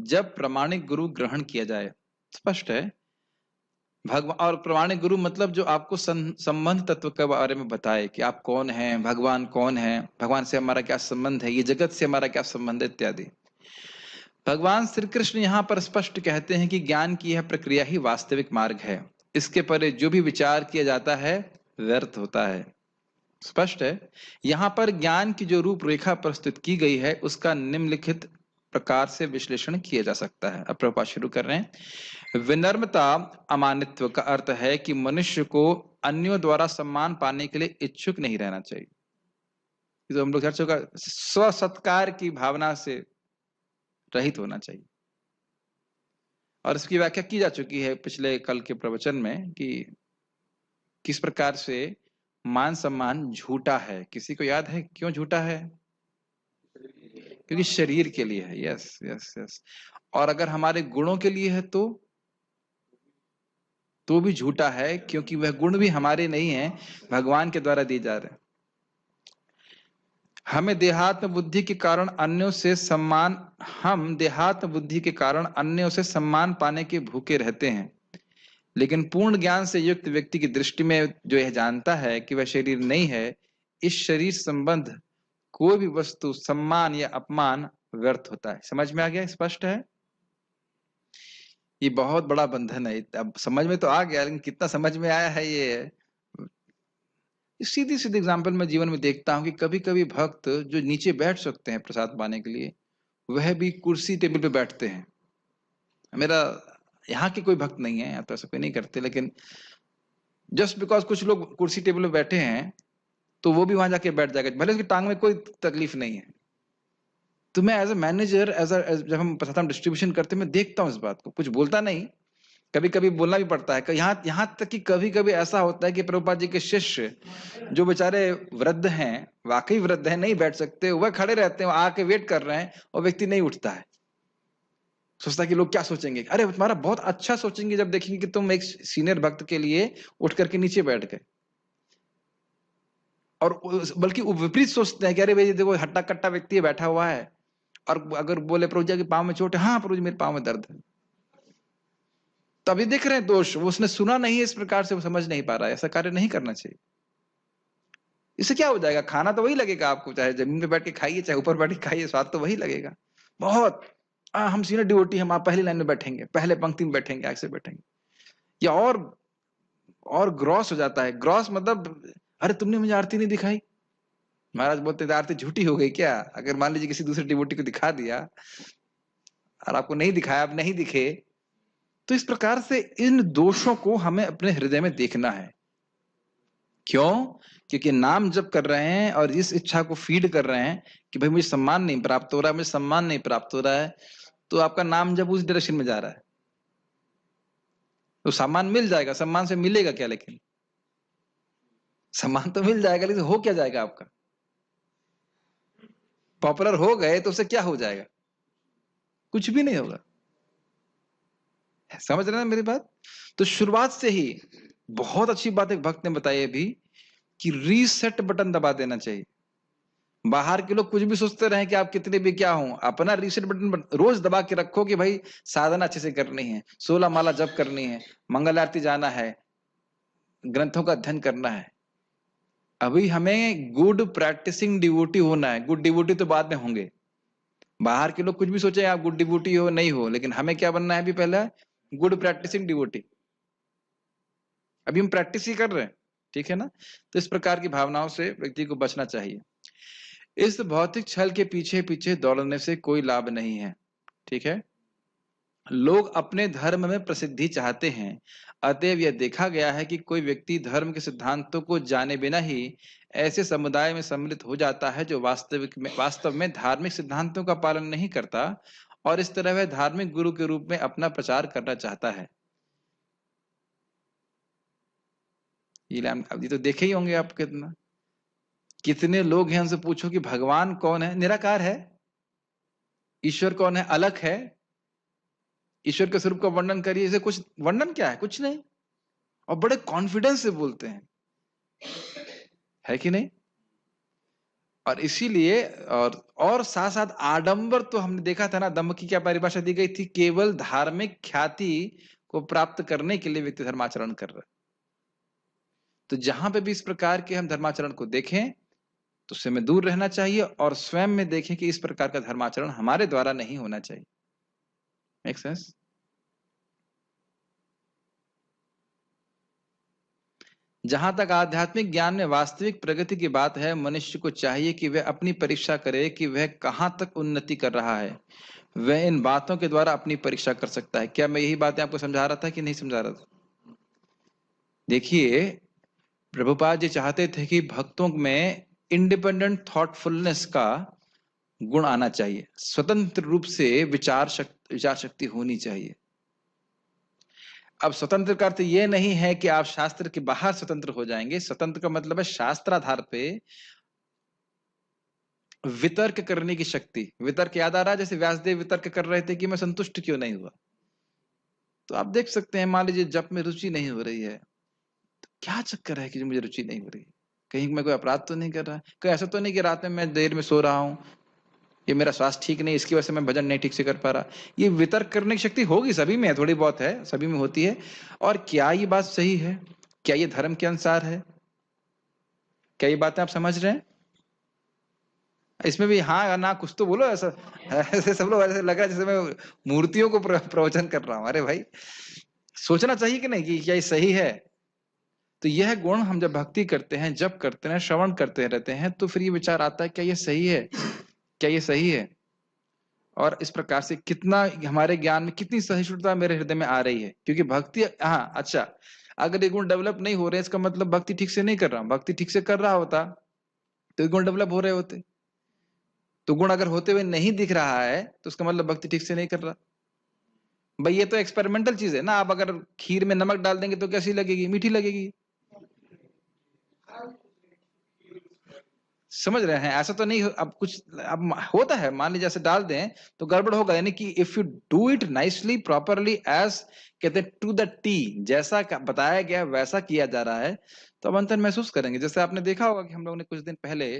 जब प्रामाणिक गुरु ग्रहण किया जाए। स्पष्ट है? भगवान और प्रामाणिक गुरु मतलब जो आपको संबंध तत्व के बारे में बताए कि आप कौन हैं, भगवान कौन है, भगवान से हमारा क्या संबंध है, ये जगत से हमारा क्या संबंध है इत्यादि। भगवान श्री कृष्ण यहाँ पर स्पष्ट कहते हैं कि ज्ञान की यह प्रक्रिया ही वास्तविक मार्ग है, इसके परे जो भी विचार किया जाता है व्यर्थ होता है। स्पष्ट है? यहाँ पर ज्ञान की जो रूपरेखा प्रस्तुत की गई है उसका निम्नलिखित प्रकार से विश्लेषण किया जा सकता है। अब प्रभुपाद शुरू कर रहे हैं। विनम्रता अमानित्व का अर्थ है कि मनुष्य को अन्यों द्वारा सम्मान पाने के लिए इच्छुक नहीं रहना चाहिए। तो हम लोग हर जगह स्व सत्कार की भावना से रहित होना चाहिए। और इसकी व्याख्या की जा चुकी है पिछले कल के प्रवचन में कि किस प्रकार से मान सम्मान झूठा है। किसी को याद है क्यों झूठा है? क्योंकि शरीर के लिए है। Yes yes yes. और अगर हमारे गुणों के लिए है तो तो भी झूठा है, क्योंकि वह गुण भी हमारे नहीं है, भगवान के द्वारा दिए जा रहे हैं। हम देहात्म बुद्धि के कारण अन्यों से सम्मान पाने के भूखे रहते हैं, लेकिन पूर्ण ज्ञान से युक्त व्यक्ति की दृष्टि में जो यह जानता है कि वह शरीर नहीं है, इस शरीर संबंध कोई भी वस्तु, सम्मान या अपमान व्यर्थ होता है। समझ में आ गया? स्पष्ट है? ये बहुत बड़ा बंधन है। अब समझ में तो आ गया, लेकिन कितना समझ में आया है ये है। सीधी सीधी एग्जाम्पल मैं जीवन में देखता हूँ कि कभी कभी भक्त जो नीचे बैठ सकते हैं प्रसाद पाने के लिए, वह भी कुर्सी टेबल पे बैठते हैं। मेरा यहाँ के कोई भक्त नहीं है, यहाँ तो ऐसा कोई नहीं करते, लेकिन जस्ट बिकॉज कुछ लोग कुर्सी टेबल पे बैठे हैं तो वो भी वहां जाके बैठ जाएगा, भले उसकी टांग में कोई तकलीफ नहीं है। तो मैं एज अ मैनेजर, जब हम प्रसाद डिस्ट्रीब्यूशन करते हैं, मैं देखता हूँ इस बात को, कुछ बोलता नहीं, कभी कभी बोलना भी पड़ता है। यहाँ तक कि कभी कभी ऐसा होता है कि प्रभुपाद जी के शिष्य जो बेचारे वृद्ध हैं, वाकई वृद्ध हैं, नहीं बैठ सकते, वह खड़े रहते हैं, आके वेट कर रहे हैं और व्यक्ति नहीं उठता है। सोचता है कि लोग क्या सोचेंगे, अरे तुम्हारा बहुत अच्छा सोचेंगे जब देखेंगे कि तुम एक सीनियर भक्त के लिए उठ करके नीचे बैठ गए। और बल्कि विपरीत सोचते हैं कि अरे भाई देखो हट्टा कट्टा व्यक्ति बैठा हुआ है, और अगर बोले प्रभु जी के पाँव में चोट है, हाँ प्रभु जी मेरे पाँव में दर्द है, तभी देख रहे हैं दोष, वो उसने सुना नहीं है, इस प्रकार से वो समझ नहीं पा रहा है। ऐसा कार्य नहीं करना चाहिए। इससे क्या हो जाएगा? खाना तो वही लगेगा आपको, चाहे जमीन पे बैठ के खाइए चाहे ऊपर बैठ के खाइए, स्वाद तो वही लगेगा। बहुत हम सीनियर डिवोटी, हम आप पहली लाइन में बैठेंगे, पहले पंक्ति में बैठेंगे, आगे से बैठेंगे, या और ग्रॉस हो जाता है। ग्रॉस मतलब अरे तुमने मुझे आरती नहीं दिखाई। महाराज बोलते थे आरती झूठी हो गई क्या? अगर मान लीजिए किसी दूसरे डिवोटी को दिखा दिया और आपको नहीं दिखाया, आप नहीं दिखे, तो इस प्रकार से इन दोषों को हमें अपने हृदय में देखना है। क्यों? क्योंकि नाम जप कर रहे हैं और इस इच्छा को फीड कर रहे हैं कि भाई मुझे सम्मान नहीं प्राप्त हो रहा है, मुझे सम्मान नहीं प्राप्त हो रहा है, तो आपका नाम जब उस डायरेक्शन में जा रहा है। तो सम्मान मिल जाएगा, सम्मान से मिलेगा क्या? लेकिन सम्मान तो मिल जाएगा, लेकिन हो क्या जाएगा आपका? पॉपुलर हो गए तो उससे क्या हो जाएगा? कुछ भी नहीं होगा। समझ रहे हैं मेरी बात? तो शुरुआत से ही बहुत अच्छी बात एक भक्त ने बताई अभी कि रीसेट बटन दबा देना चाहिए। बाहर के लोग कुछ भी सोचते रहे कि आप कितने भी क्या हो, अपना रीसेट बटन रोज दबा के रखो कि भाई साधना अच्छे से करनी है, 16 माला जप करनी है, मंगल आरती जाना है, ग्रंथों का अध्ययन करना है। अभी हमें गुड प्रैक्टिसिंग डिवोटी होना है। गुड डिवोटी तो बाद में होंगे। बाहर के लोग कुछ भी सोचे आप गुड डिवोटी हो नहीं हो, लेकिन हमें क्या बनना है? अभी पहला गुड प्रैक्टिसिंग डिवोटी। अभी हम प्रैक्टिस ही कर रहे हैं, ठीक है ना? तो इस प्रकार की भावनाओं से व्यक्ति को बचना चाहिए। इस भौतिक छल के पीछे पीछे दौड़ने से कोई लाभ नहीं है, ठीक है? लोग अपने धर्म में प्रसिद्धि चाहते हैं, अतएव यह देखा गया है कि कोई व्यक्ति धर्म के सिद्धांतों को जाने बिना ही ऐसे समुदाय में सम्मिलित हो जाता है जो वास्तव में धार्मिक सिद्धांतों का पालन नहीं करता, और इस तरह वह धार्मिक गुरु के रूप में अपना प्रचार करना चाहता है। ये तो देखे ही होंगे आप। कितने लोग हैं, उनसे पूछो कि भगवान कौन है? निराकार है। ईश्वर कौन है? अलग है। ईश्वर के स्वरूप का वर्णन करिए, इसे कुछ वर्णन क्या है? कुछ नहीं, और बड़े कॉन्फिडेंस से बोलते हैं, है कि नहीं? और इसीलिए और साथ साथ आडंबर, तो हमने देखा था ना, दम्भ की क्या परिभाषा दी गई थी? केवल धार्मिक ख्याति को प्राप्त करने के लिए व्यक्ति धर्माचरण कर रहा है। तो जहां पे भी इस प्रकार के हम धर्माचरण को देखें तो उससे हमें दूर रहना चाहिए, और स्वयं में देखें कि इस प्रकार का धर्माचरण हमारे द्वारा नहीं होना चाहिए। Make sense? जहां तक आध्यात्मिक ज्ञान में वास्तविक प्रगति की बात है, मनुष्य को चाहिए कि वह अपनी परीक्षा करे कि वह कहां तक उन्नति कर रहा है। वह इन बातों के द्वारा अपनी परीक्षा कर सकता है। क्या मैं यही बातें आपको समझा रहा था कि नहीं समझा रहा था? देखिए, प्रभुपाद जी चाहते थे कि भक्तों में इंडिपेंडेंट थॉटफुलनेस का गुण आना चाहिए, स्वतंत्र रूप से विचार शक्ति होनी चाहिए। अब स्वतंत्र का अर्थ ये नहीं है कि आप शास्त्र के बाहर स्वतंत्र हो जाएंगे। स्वतंत्र का मतलब है शास्त्राधार पे वितर्क करने की शक्ति। वितर्क याद आ रहा है? जैसे व्यासदेव वितर्क कर रहे थे कि मैं संतुष्ट क्यों नहीं हुआ, तो आप देख सकते हैं, मान लीजिए जप में रुचि नहीं हो रही है, तो क्या चक्कर है कि जो मुझे रुचि नहीं हो रही है? कहीं मैं कोई अपराध तो नहीं कर रहा? कहीं ऐसा तो नहीं कि रात में मैं देर में सो रहा हूँ, ये मेरा स्वास्थ्य ठीक नहीं, इसकी वजह से मैं भजन नहीं ठीक से कर पा रहा? ये वितर्क करने की शक्ति होगी, सभी में है, थोड़ी बहुत है, सभी में होती है। और क्या ये बात सही है? क्या ये धर्म के अनुसार है? क्या ये बातें आप समझ रहे हैं? इसमें भी हाँ या ना कुछ तो बोलो। ऐसा ऐसे सब लोग ऐसे लग रहा है जैसे मैं मूर्तियों को प्रवचन कर रहा हूँ। अरे भाई, सोचना चाहिए कि नहीं कि क्या ये सही है? तो यह गुण हम जब भक्ति करते हैं, जब करते हैं, श्रवण करते रहते हैं, तो फिर ये विचार आता है क्या ये सही है, क्या ये सही है? और इस प्रकार से कितना हमारे ज्ञान में कितनी सहिष्णुता मेरे हृदय में आ रही है, क्योंकि भक्ति, हाँ अच्छा, अगर ये गुण डेवलप नहीं हो रहे, इसका मतलब भक्ति ठीक से नहीं कर रहा हूं। भक्ति ठीक से कर रहा होता तो ये गुण डेवलप हो रहे होते। तो गुण अगर होते हुए नहीं दिख रहा है तो उसका मतलब भक्ति ठीक से नहीं कर रहा। भाई ये तो एक्सपेरिमेंटल चीज है ना। आप अगर खीर में नमक डाल देंगे तो कैसी लगेगी? मीठी लगेगी। समझ रहे हैं? ऐसा तो नहीं अब कुछ अब होता है, मान लीजिए ऐसे डाल दें तो गड़बड़ होगा। यानी कि if you do it nicely properly, as कहते हैं टू द टी, जैसा बताया गया वैसा किया जा रहा है, तो अब अंतर महसूस करेंगे। जैसे आपने देखा होगा कि हम लोगों ने कुछ दिन पहले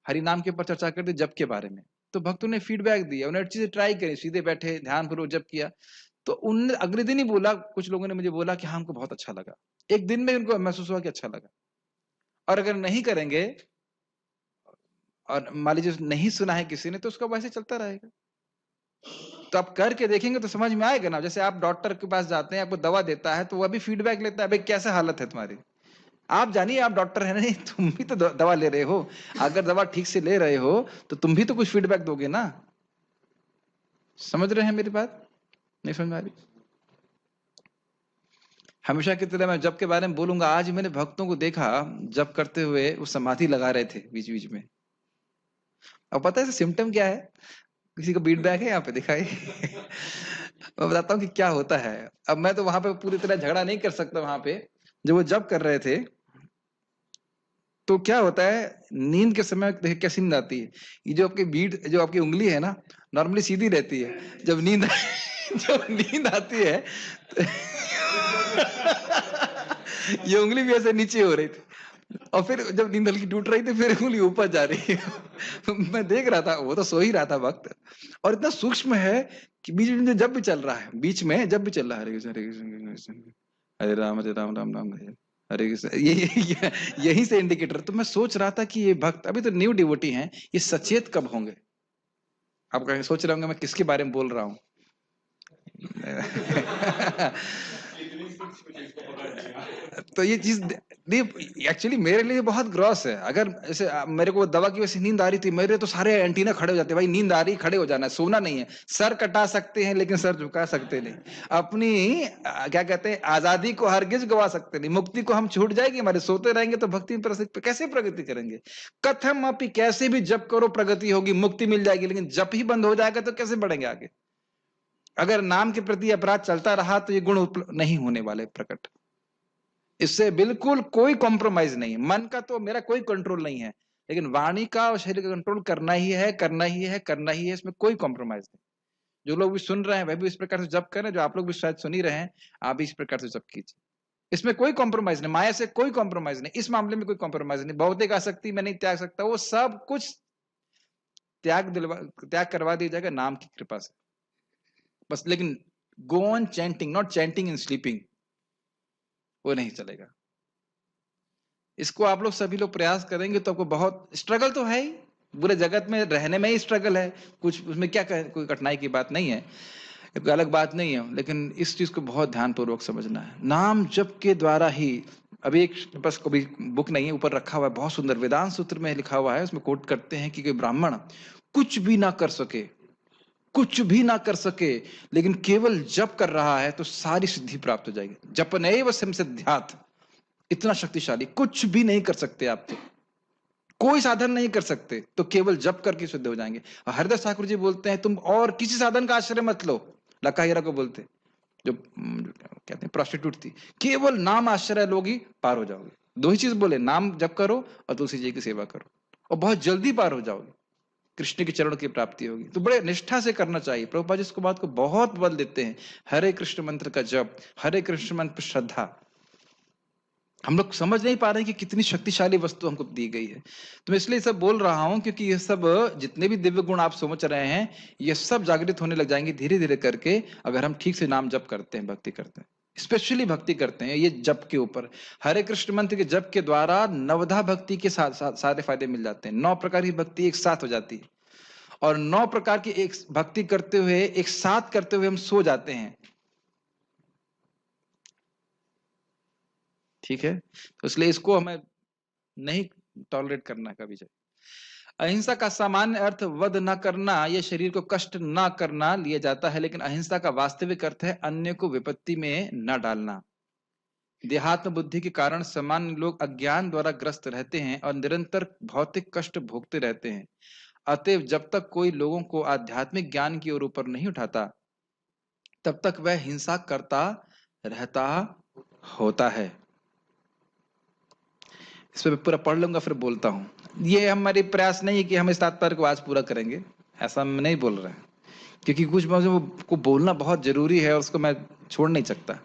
हरि नाम के ऊपर चर्चा कर दी, जप के बारे में। तो भक्तों ने फीडबैक दिया, उन्होंने चीजें ट्राई करी, सीधे बैठे ध्यान पूर्वक जप किया। तो उन अगले दिन ही बोला, कुछ लोगों ने मुझे बोला कि हाँ हमको बहुत अच्छा लगा। एक दिन में उनको महसूस हुआ कि अच्छा लगा। और अगर नहीं करेंगे और मान लीजिए नहीं सुना है किसी ने, तो उसका वैसे चलता रहेगा। तो आप करके देखेंगे तो समझ में आएगा ना। जैसे आप डॉक्टर के पास जाते हैं, आपको दवा देता है तो वह भी फीडबैक लेता है, भाई कैसा हालत है तुम्हारी। आप जानिए, आप डॉक्टर है नहीं, तुम भी तो दवा ले रहे हो। अगर दवा ठीक से ले रहे हो तो तुम भी तो कुछ फीडबैक दोगे ना। समझ रहे हैं मेरी बात? नहीं समझ में आ रही? हमेशा की तरह मैं जप के बारे में बोलूंगा। आज मैंने भक्तों को देखा जप करते हुए, वो समाधि लगा रहे थे बीच बीच में। अब पता है सिम्टम क्या है? किसी का फीडबैक है यहाँ पे दिखाई? मैं बताता हूँ कि क्या होता है। अब मैं तो वहां पे पूरी तरह झगड़ा नहीं कर सकता। वहां पे जब वो जप कर रहे थे तो क्या होता है, नींद के समय देखिए कैसी नींद आती है। ये जो आपकी जो आपकी उंगली है ना, नॉर्मली सीधी रहती है। जब जब नींद आती है तो ये उंगली भी ऐसे नीचे हो रही थी, और फिर जब नींद हल्की टूट रही थी फिर उंगली ऊपर जा रही है। मैं देख रहा था, वो तो सो ही रहा था वक्त, और इतना सूक्ष्म है कि बीच में जब भी चल रहा है, बीच में जब भी चल रहा है, हरे कृष्ण हरे कृष्ण कृष्ण कृष्ण हरे राम राम राम हरे कृष्ण, यही से इंडिकेटर। तो मैं सोच रहा था कि ये भक्त अभी तो न्यू डिवोटी हैं, ये सचेत कब होंगे? आप कहेंगे, सोच रहे होंगे मैं किसके बारे में बोल रहा हूँ। तो ये चीज एक्चुअली मेरे लिए बहुत ग्रॉस है। अगर ऐसे मेरे को दवा की वजह से नींद आ रही थी, मेरे तो सारे एंटीना खड़े हो जाते, भाई नींद आ रही, खड़े हो जाना है, सोना नहीं है। सर कटा सकते हैं लेकिन सर झुका सकते नहीं। अपनी क्या कहते हैं, आजादी को हरगिज गवा सकते नहीं। मुक्ति को हम छूट जाएगी हमारे, सोते रहेंगे तो भक्ति में कैसे प्रगति करेंगे? कथम अपि, कैसे भी जप करो प्रगति होगी, मुक्ति मिल जाएगी, लेकिन जप ही बंद हो जाएगा तो कैसे बढ़ेंगे आगे? अगर नाम के प्रति अपराध चलता रहा तो ये गुण नहीं होने वाले प्रकट। इससे बिल्कुल कोई कॉम्प्रोमाइज नहीं है। मन का तो मेरा कोई कंट्रोल नहीं है, लेकिन वाणी का और शरीर का कंट्रोल करना ही है, करना ही है, करना ही है। इसमें कोई कॉम्प्रोमाइज नहीं। जो लोग भी सुन रहे हैं वह भी इस प्रकार से जप करें, जो आप लोग भी शायद सुन ही रहे हैं, आप भी इस प्रकार से जप कीजिए। इसमें कोई कॉम्प्रोमाइज नहीं, माया से कोई कॉम्प्रोमाइज नहीं, इस मामले में कोई कॉम्प्रोमाइज नहीं। भौतिक आसक्ति में नहीं त्याग सकता, वो सब कुछ त्याग करवा दिया जाएगा नाम की कृपा से बस। लेकिन go on chanting, not chanting in sleeping, वो नहीं चलेगा। इसको आप लोग सभी लोग प्रयास करेंगे तो आपको बहुत स्ट्रगल तो है ही, पूरे जगत में रहने में ही स्ट्रगल है, कुछ उसमें क्या कोई कठिनाई की बात नहीं है, कोई अलग बात नहीं है। लेकिन इस चीज को बहुत ध्यानपूर्वक समझना है। नाम जप के द्वारा ही, अभी एक बस कभी बुक नहीं है, ऊपर रखा हुआ है, बहुत सुंदर वेदांत सूत्र में लिखा हुआ है, उसमें कोट करते हैं कि कोई ब्राह्मण कुछ भी ना कर सके, कुछ भी ना कर सके, लेकिन केवल जप कर रहा है तो सारी सिद्धि प्राप्त हो जाएगी। जपनैव संसिद्ध्यात्, इतना शक्तिशाली, कुछ भी नहीं कर सकते आप तो, कोई साधन नहीं कर सकते, तो केवल जप करके सिद्ध हो जाएंगे। हरिदास ठाकुर जी बोलते हैं तुम और किसी साधन का आश्रय मत लो। लक्का हीरा को बोलते, जो कहते हैं प्रोस्टिट्यूट थी, केवल नाम आश्रय लोगी पार हो जाओगे। दो ही चीज बोले, नाम जप करो और तुलसी जी की सेवा करो, और बहुत जल्दी पार हो जाओगे। कृष्ण के चरणों की प्राप्ति होगी। तो बड़े निष्ठा से करना चाहिए। प्रभुपाद जी इसको बात को बहुत बल देते हैं, हरे कृष्ण मंत्र का जप, हरे कृष्ण मंत्र पर श्रद्धा। हम लोग समझ नहीं पा रहे हैं कि कितनी शक्तिशाली वस्तु हमको दी गई है। तो मैं इसलिए सब बोल रहा हूं क्योंकि ये सब जितने भी दिव्य गुण आप समझ रहे हैं, ये सब जागृत होने लग जाएंगे धीरे धीरे करके, अगर हम ठीक से नाम जप करते हैं, भक्ति करते हैं, स्पेशली भक्ति करते हैं। ये जप के ऊपर, हरे कृष्ण मंत्र के जप के द्वारा नवधा भक्ति के सारे फायदे मिल जाते हैं। 9 प्रकार की भक्ति एक साथ हो जाती है, और 9 प्रकार की एक भक्ति करते हुए, एक साथ करते हुए हम सो जाते हैं। ठीक है, तो इसलिए इसको हमें नहीं टॉलरेट करना कभी। अहिंसा का सामान्य अर्थ वध न करना, यह शरीर को कष्ट न करना लिया जाता है, लेकिन अहिंसा का वास्तविक अर्थ है अन्य को विपत्ति में न डालना। देहात्म बुद्धि के कारण सामान्य लोग अज्ञान द्वारा ग्रस्त रहते हैं और निरंतर भौतिक कष्ट भोगते रहते हैं। अतएव जब तक कोई लोगों को आध्यात्मिक ज्ञान की ओर ऊपर नहीं उठाता, तब तक वह हिंसा करता रहता होता है। इस पर पूरा पढ़ लूंगा फिर बोलता हूं। ये हमारे प्रयास नहीं है कि हम इस तात्पर्य को आज पूरा करेंगे, ऐसा हम नहीं बोल रहे हैं, क्योंकि कुछ को बोलना बहुत जरूरी है और उसको मैं छोड़ नहीं सकता।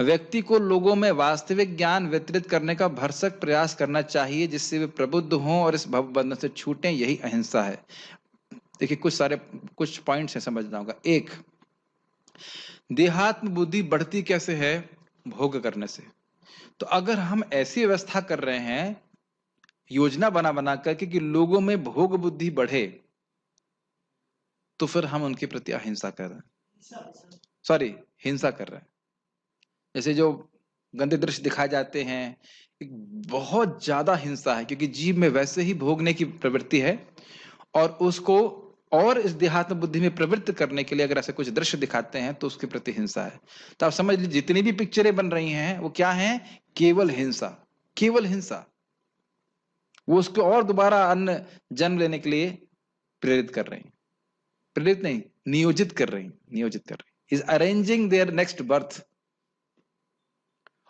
व्यक्ति को लोगों में वास्तविक ज्ञान वितरित करने का भरसक प्रयास करना चाहिए, जिससे वे प्रबुद्ध हों और इस भवबंधन से छूटें। यही अहिंसा है। देखिए कुछ पॉइंट्स है समझना होगा। 1, देहात्म बुद्धि बढ़ती कैसे है? भोग करने से। तो अगर हम ऐसी व्यवस्था कर रहे हैं योजना बना बना करके कि लोगों में भोग बुद्धि बढ़े, तो फिर हम उनके प्रति अहिंसा कर रहे हैं, हिंसा कर रहे हैं। जैसे जो गंदे दृश्य दिखाए जाते हैं, एक बहुत ज्यादा हिंसा है, क्योंकि जीव में वैसे ही भोगने की प्रवृत्ति है, और उसको और इस देहात्म बुद्धि में प्रवृत्त करने के लिए अगर ऐसे कुछ दृश्य दिखाते हैं तो उसके प्रति हिंसा है। तो आप समझ लीजिए जितनी भी पिक्चरें बन रही हैं वो क्या हैं? केवल हिंसा, केवल हिंसा। वो उसको और दोबारा अन्य जन्म लेने के लिए प्रेरित कर रही हैं। प्रेरित नहीं, नियोजित कर रही, is arranging their next birth.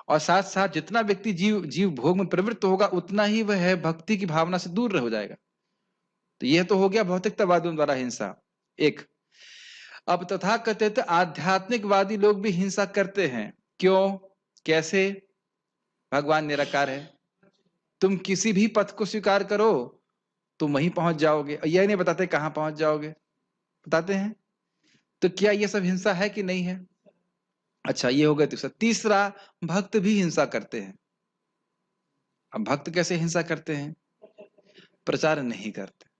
और साथ साथ जितना व्यक्ति जीव भोग में प्रवृत्त होगा, उतना ही वह भक्ति की भावना से दूर हो जाएगा। तो यह तो हो गया भौतिकतावादियों द्वारा हिंसा। 1, अब तथाकथित आध्यात्मिकवादी लोग भी हिंसा करते हैं। क्यों? कैसे? भगवान निराकार है, तुम किसी भी पथ को स्वीकार करो तुम वहीं पहुंच जाओगे। यह नहीं बताते कहां पहुंच जाओगे, बताते हैं। तो क्या यह सब हिंसा है कि नहीं है? अच्छा, ये हो गया दूसरा। तीसरा, भक्त भी हिंसा करते हैं। अब भक्त कैसे हिंसा करते हैं? प्रचार नहीं करते।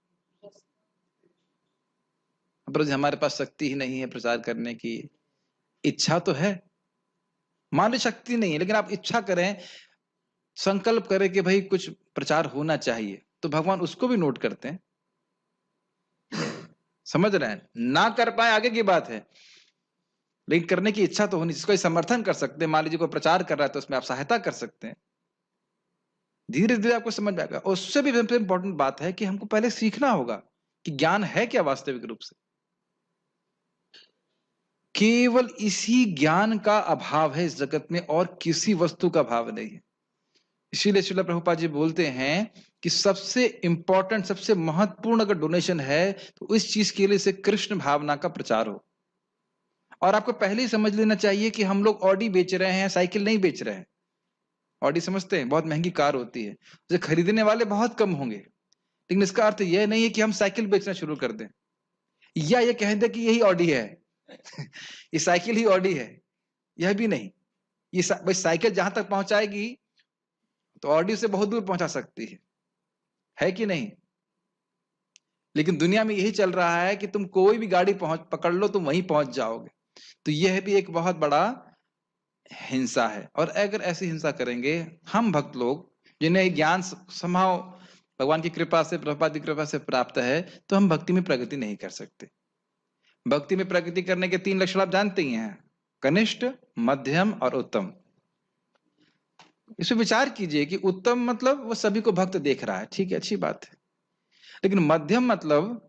हमारे पास शक्ति ही नहीं है प्रचार करने की। इच्छा तो है, मान ली शक्ति नहीं है, लेकिन आप इच्छा करें, संकल्प करें कि भाई कुछ प्रचार होना चाहिए, तो भगवान उसको भी नोट करते हैं। समझ रहे हैं? ना कर पाए आगे की बात है, लेकिन करने की इच्छा तो होनी, जिसको समर्थन कर सकते हैं। मान लीजिए कोई प्रचार कर रहा है तो उसमें आप सहायता कर सकते हैं। धीरे धीरे आपको समझ में आएगा। और उससे भी सबसे इंपॉर्टेंट बात है कि हमको पहले सीखना होगा कि ज्ञान है क्या वास्तविक रूप से। केवल इसी ज्ञान का अभाव है इस जगत में, और किसी वस्तु का अभाव नहीं है। इसीलिए श्रील प्रभुपाद जी बोलते हैं कि सबसे इंपॉर्टेंट, सबसे महत्वपूर्ण अगर डोनेशन है तो इस चीज के लिए से कृष्ण भावना का प्रचार हो। और आपको पहले ही समझ लेना चाहिए कि हम लोग ऑडी बेच रहे हैं, साइकिल नहीं बेच रहे हैं। ऑडी समझते हैं, बहुत महंगी कार होती है, उसे खरीदने वाले बहुत कम होंगे, लेकिन इसका अर्थ यह नहीं है कि हम साइकिल बेचना शुरू कर दें, या ये कह दें कि यही ऑडी है ये साइकिल ही ऑडी है, यह भी नहीं। ये भाई साइकिल जहां तक पहुंचाएगी तो ऑडी से बहुत दूर पहुंचा सकती है कि नहीं? लेकिन दुनिया में यही चल रहा है कि तुम कोई भी गाड़ी पकड़ लो तुम वहीं पहुंच जाओगे। तो यह भी एक बहुत बड़ा हिंसा है। और अगर ऐसी हिंसा करेंगे हम भक्त लोग, जिन्हें ज्ञान संभव भगवान की कृपा से, प्रभुपाद की कृपा से प्राप्त है, तो हम भक्ति में प्रगति नहीं कर सकते। भक्ति में प्रगति करने के 3 लक्षण आप जानते ही हैं, कनिष्ठ, मध्यम और उत्तम। इसमें विचार कीजिए कि उत्तम मतलब वो सभी को भक्त देख रहा है, ठीक है, अच्छी बात है। लेकिन मध्यम मतलब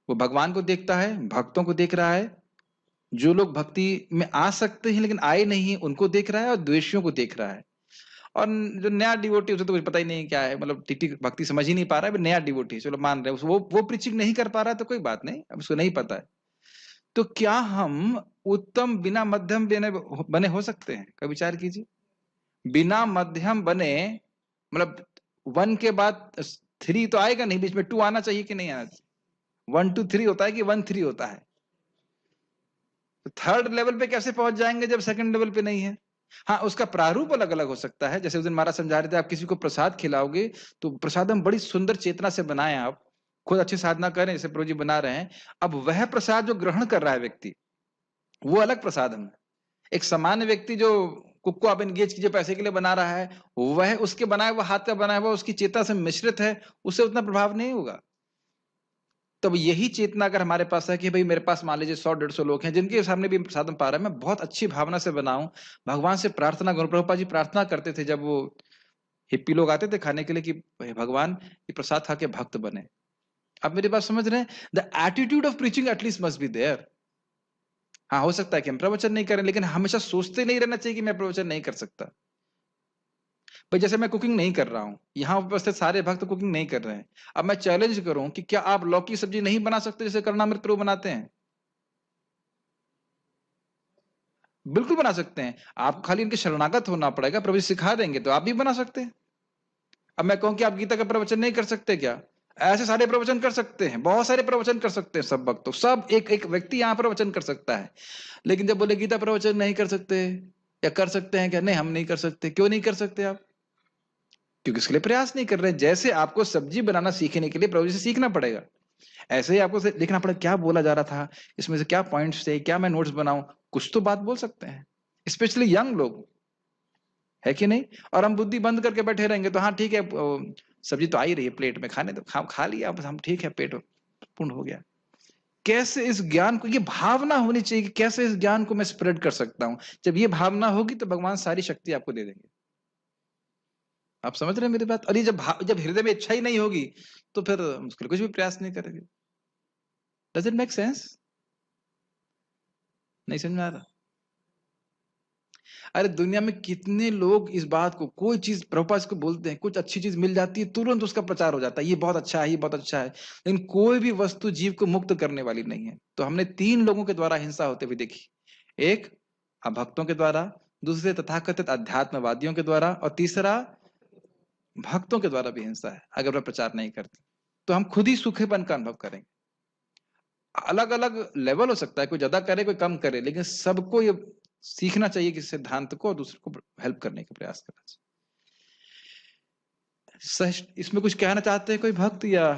वो भगवान को देखता है, भक्तों को देख रहा है, जो लोग भक्ति में आ सकते हैं लेकिन आए नहीं उनको देख रहा है, और द्वेषियों को देख रहा है। और जो नया डिवोटी उसे तो कुछ पता ही नहीं क्या है, मतलब टीटी भक्ति समझ ही नहीं पा रहा है, नया डिवोटी चलो मान रहे हैं वो प्रीचिंग नहीं कर पा रहा है तो कोई बात नहीं, अब उसको नहीं पता है। तो क्या हम उत्तम बिना मध्यम बने हो सकते हैं? कभी विचार कीजिए, बिना मध्यम बने, मतलब 1 के बाद 3 तो आएगा नहीं, बीच में 2 आना चाहिए कि नहीं आना चाहिए? 1 to 3 होता है कि 1 3 होता है? तो थर्ड लेवल पे कैसे पहुंच जाएंगे जब सेकंड लेवल पे नहीं है? हाँ, उसका प्रारूप अलग अलग हो सकता है। जैसे उस दिन महाराज समझा रहे थे, आप किसी को प्रसाद खिलाओगे तो प्रसाद हम बड़ी सुंदर चेतना से बनाए, आप खुद अच्छी साधना करें जैसे प्रभु जी बना रहे हैं, अब वह प्रसाद जो ग्रहण कर रहा है व्यक्ति, वो अलग प्रसाद है। एक सामान्य व्यक्ति जो कुक को आप एंगेज कीजिए पैसे के लिए बना रहा है, वह उसके बनाया हुआ हाथ का बनाया हुआ उसकी चेतना से मिश्रित है, उससे उतना प्रभाव नहीं होगा। तब यही चेतना अगर हमारे पास है कि भाई मेरे पास मान लीजिए 100-150 लोग हैं जिनके सामने भी प्रसादम पा रहा है, मैं बहुत अच्छी भावना से बनाऊं, भगवान से प्रार्थना करूं। प्रभुपाद जी प्रार्थना करते थे जब वो हिप्पी लोग आते थे खाने के लिए कि भगवान ये प्रसाद खा के भक्त बने। आप मेरी बात समझ रहे हैं? The attitude of preaching at least must be there. हाँ, हो सकता है कि हम प्रवचन नहीं करें, लेकिन हमेशा सोचते नहीं रहना चाहिए कि मैं प्रवचन नहीं कर सकता। भाई जैसे मैं कुकिंग नहीं कर रहा हूं, यहाँ उपस्थित सारे भक्त कुकिंग नहीं कर रहे हैं, अब मैं चैलेंज करूं कि क्या आप लौकी सब्जी नहीं बना सकते जैसे कर्णामृत प्रभु बनाते हैं? बिल्कुल बना सकते हैं, आप खाली इनके शरणागत होना पड़ेगा, प्रभु जी सिखा देंगे तो आप भी बना सकते हैं। अब मैं कहूं कि आप गीता का प्रवचन नहीं कर सकते क्या? ऐसे सारे प्रवचन कर सकते हैं, बहुत सारे प्रवचन कर सकते हैं सब भक्त, तो सब एक एक व्यक्ति यहाँ प्रवचन कर सकता है। लेकिन जब बोले गीता प्रवचन नहीं कर सकते या कर सकते हैं क्या? नहीं, हम नहीं कर सकते। क्यों नहीं कर सकते आप? क्योंकि इसके लिए प्रयास नहीं कर रहे। जैसे आपको सब्जी बनाना सीखने के लिए प्रभु जी से सीखना पड़ेगा, ऐसे ही आपको देखना पड़ेगा क्या बोला जा रहा था, इसमें से क्या पॉइंट्स थे, क्या मैं नोट्स बनाऊं, कुछ तो बात बोल सकते हैं, स्पेशली यंग लोग, है कि नहीं? और हम बुद्धि बंद करके बैठे रहेंगे तो हाँ ठीक है, सब्जी तो आ ही रही है प्लेट में, खाने दो, खा लिया हम, ठीक है, पेट पूर्ण हो गया। कैसे इस ज्ञान को, ये भावना होनी चाहिए कि कैसे इस ज्ञान को मैं स्प्रेड कर सकता हूं। जब ये भावना होगी तो भगवान सारी शक्ति आपको दे देंगे। आप समझ रहे हैं मेरी बात? और ये जब हृदय में इच्छा ही नहीं होगी तो फिर मुश्किल कुछ भी प्रयास नहीं करेंगे। Does it make sense? नहीं समझ में आ रहा? अरे दुनिया में कितने लोग इस बात को, कोई चीज प्रभुपाद को बोलते हैं, कुछ अच्छी चीज मिल जाती है तुरंत उसका प्रचार हो जाता है, ये बहुत अच्छा है, ये बहुत अच्छा है, लेकिन कोई भी वस्तु जीव को मुक्त करने वाली नहीं है। तो हमने 3 लोगों के द्वारा हिंसा होते हुए देखी, एक अभक्तों के द्वारा, दूसरे तथाकथित अध्यात्मवादियों के द्वारा, और तीसरा भक्तों के द्वारा भी हिंसा है अगर वह प्रचार नहीं करते। तो हम खुद ही सूखेपन का अनुभव करेंगे। अलग अलग लेवल हो सकता है, कोई ज्यादा करे कोई कम करे, लेकिन सबको ये सीखना चाहिए कि सिद्धांत को और दूसरे को हेल्प करने का प्रयास करना चाहिए। इसमें कुछ कहना चाहते हैं कोई भक्त, या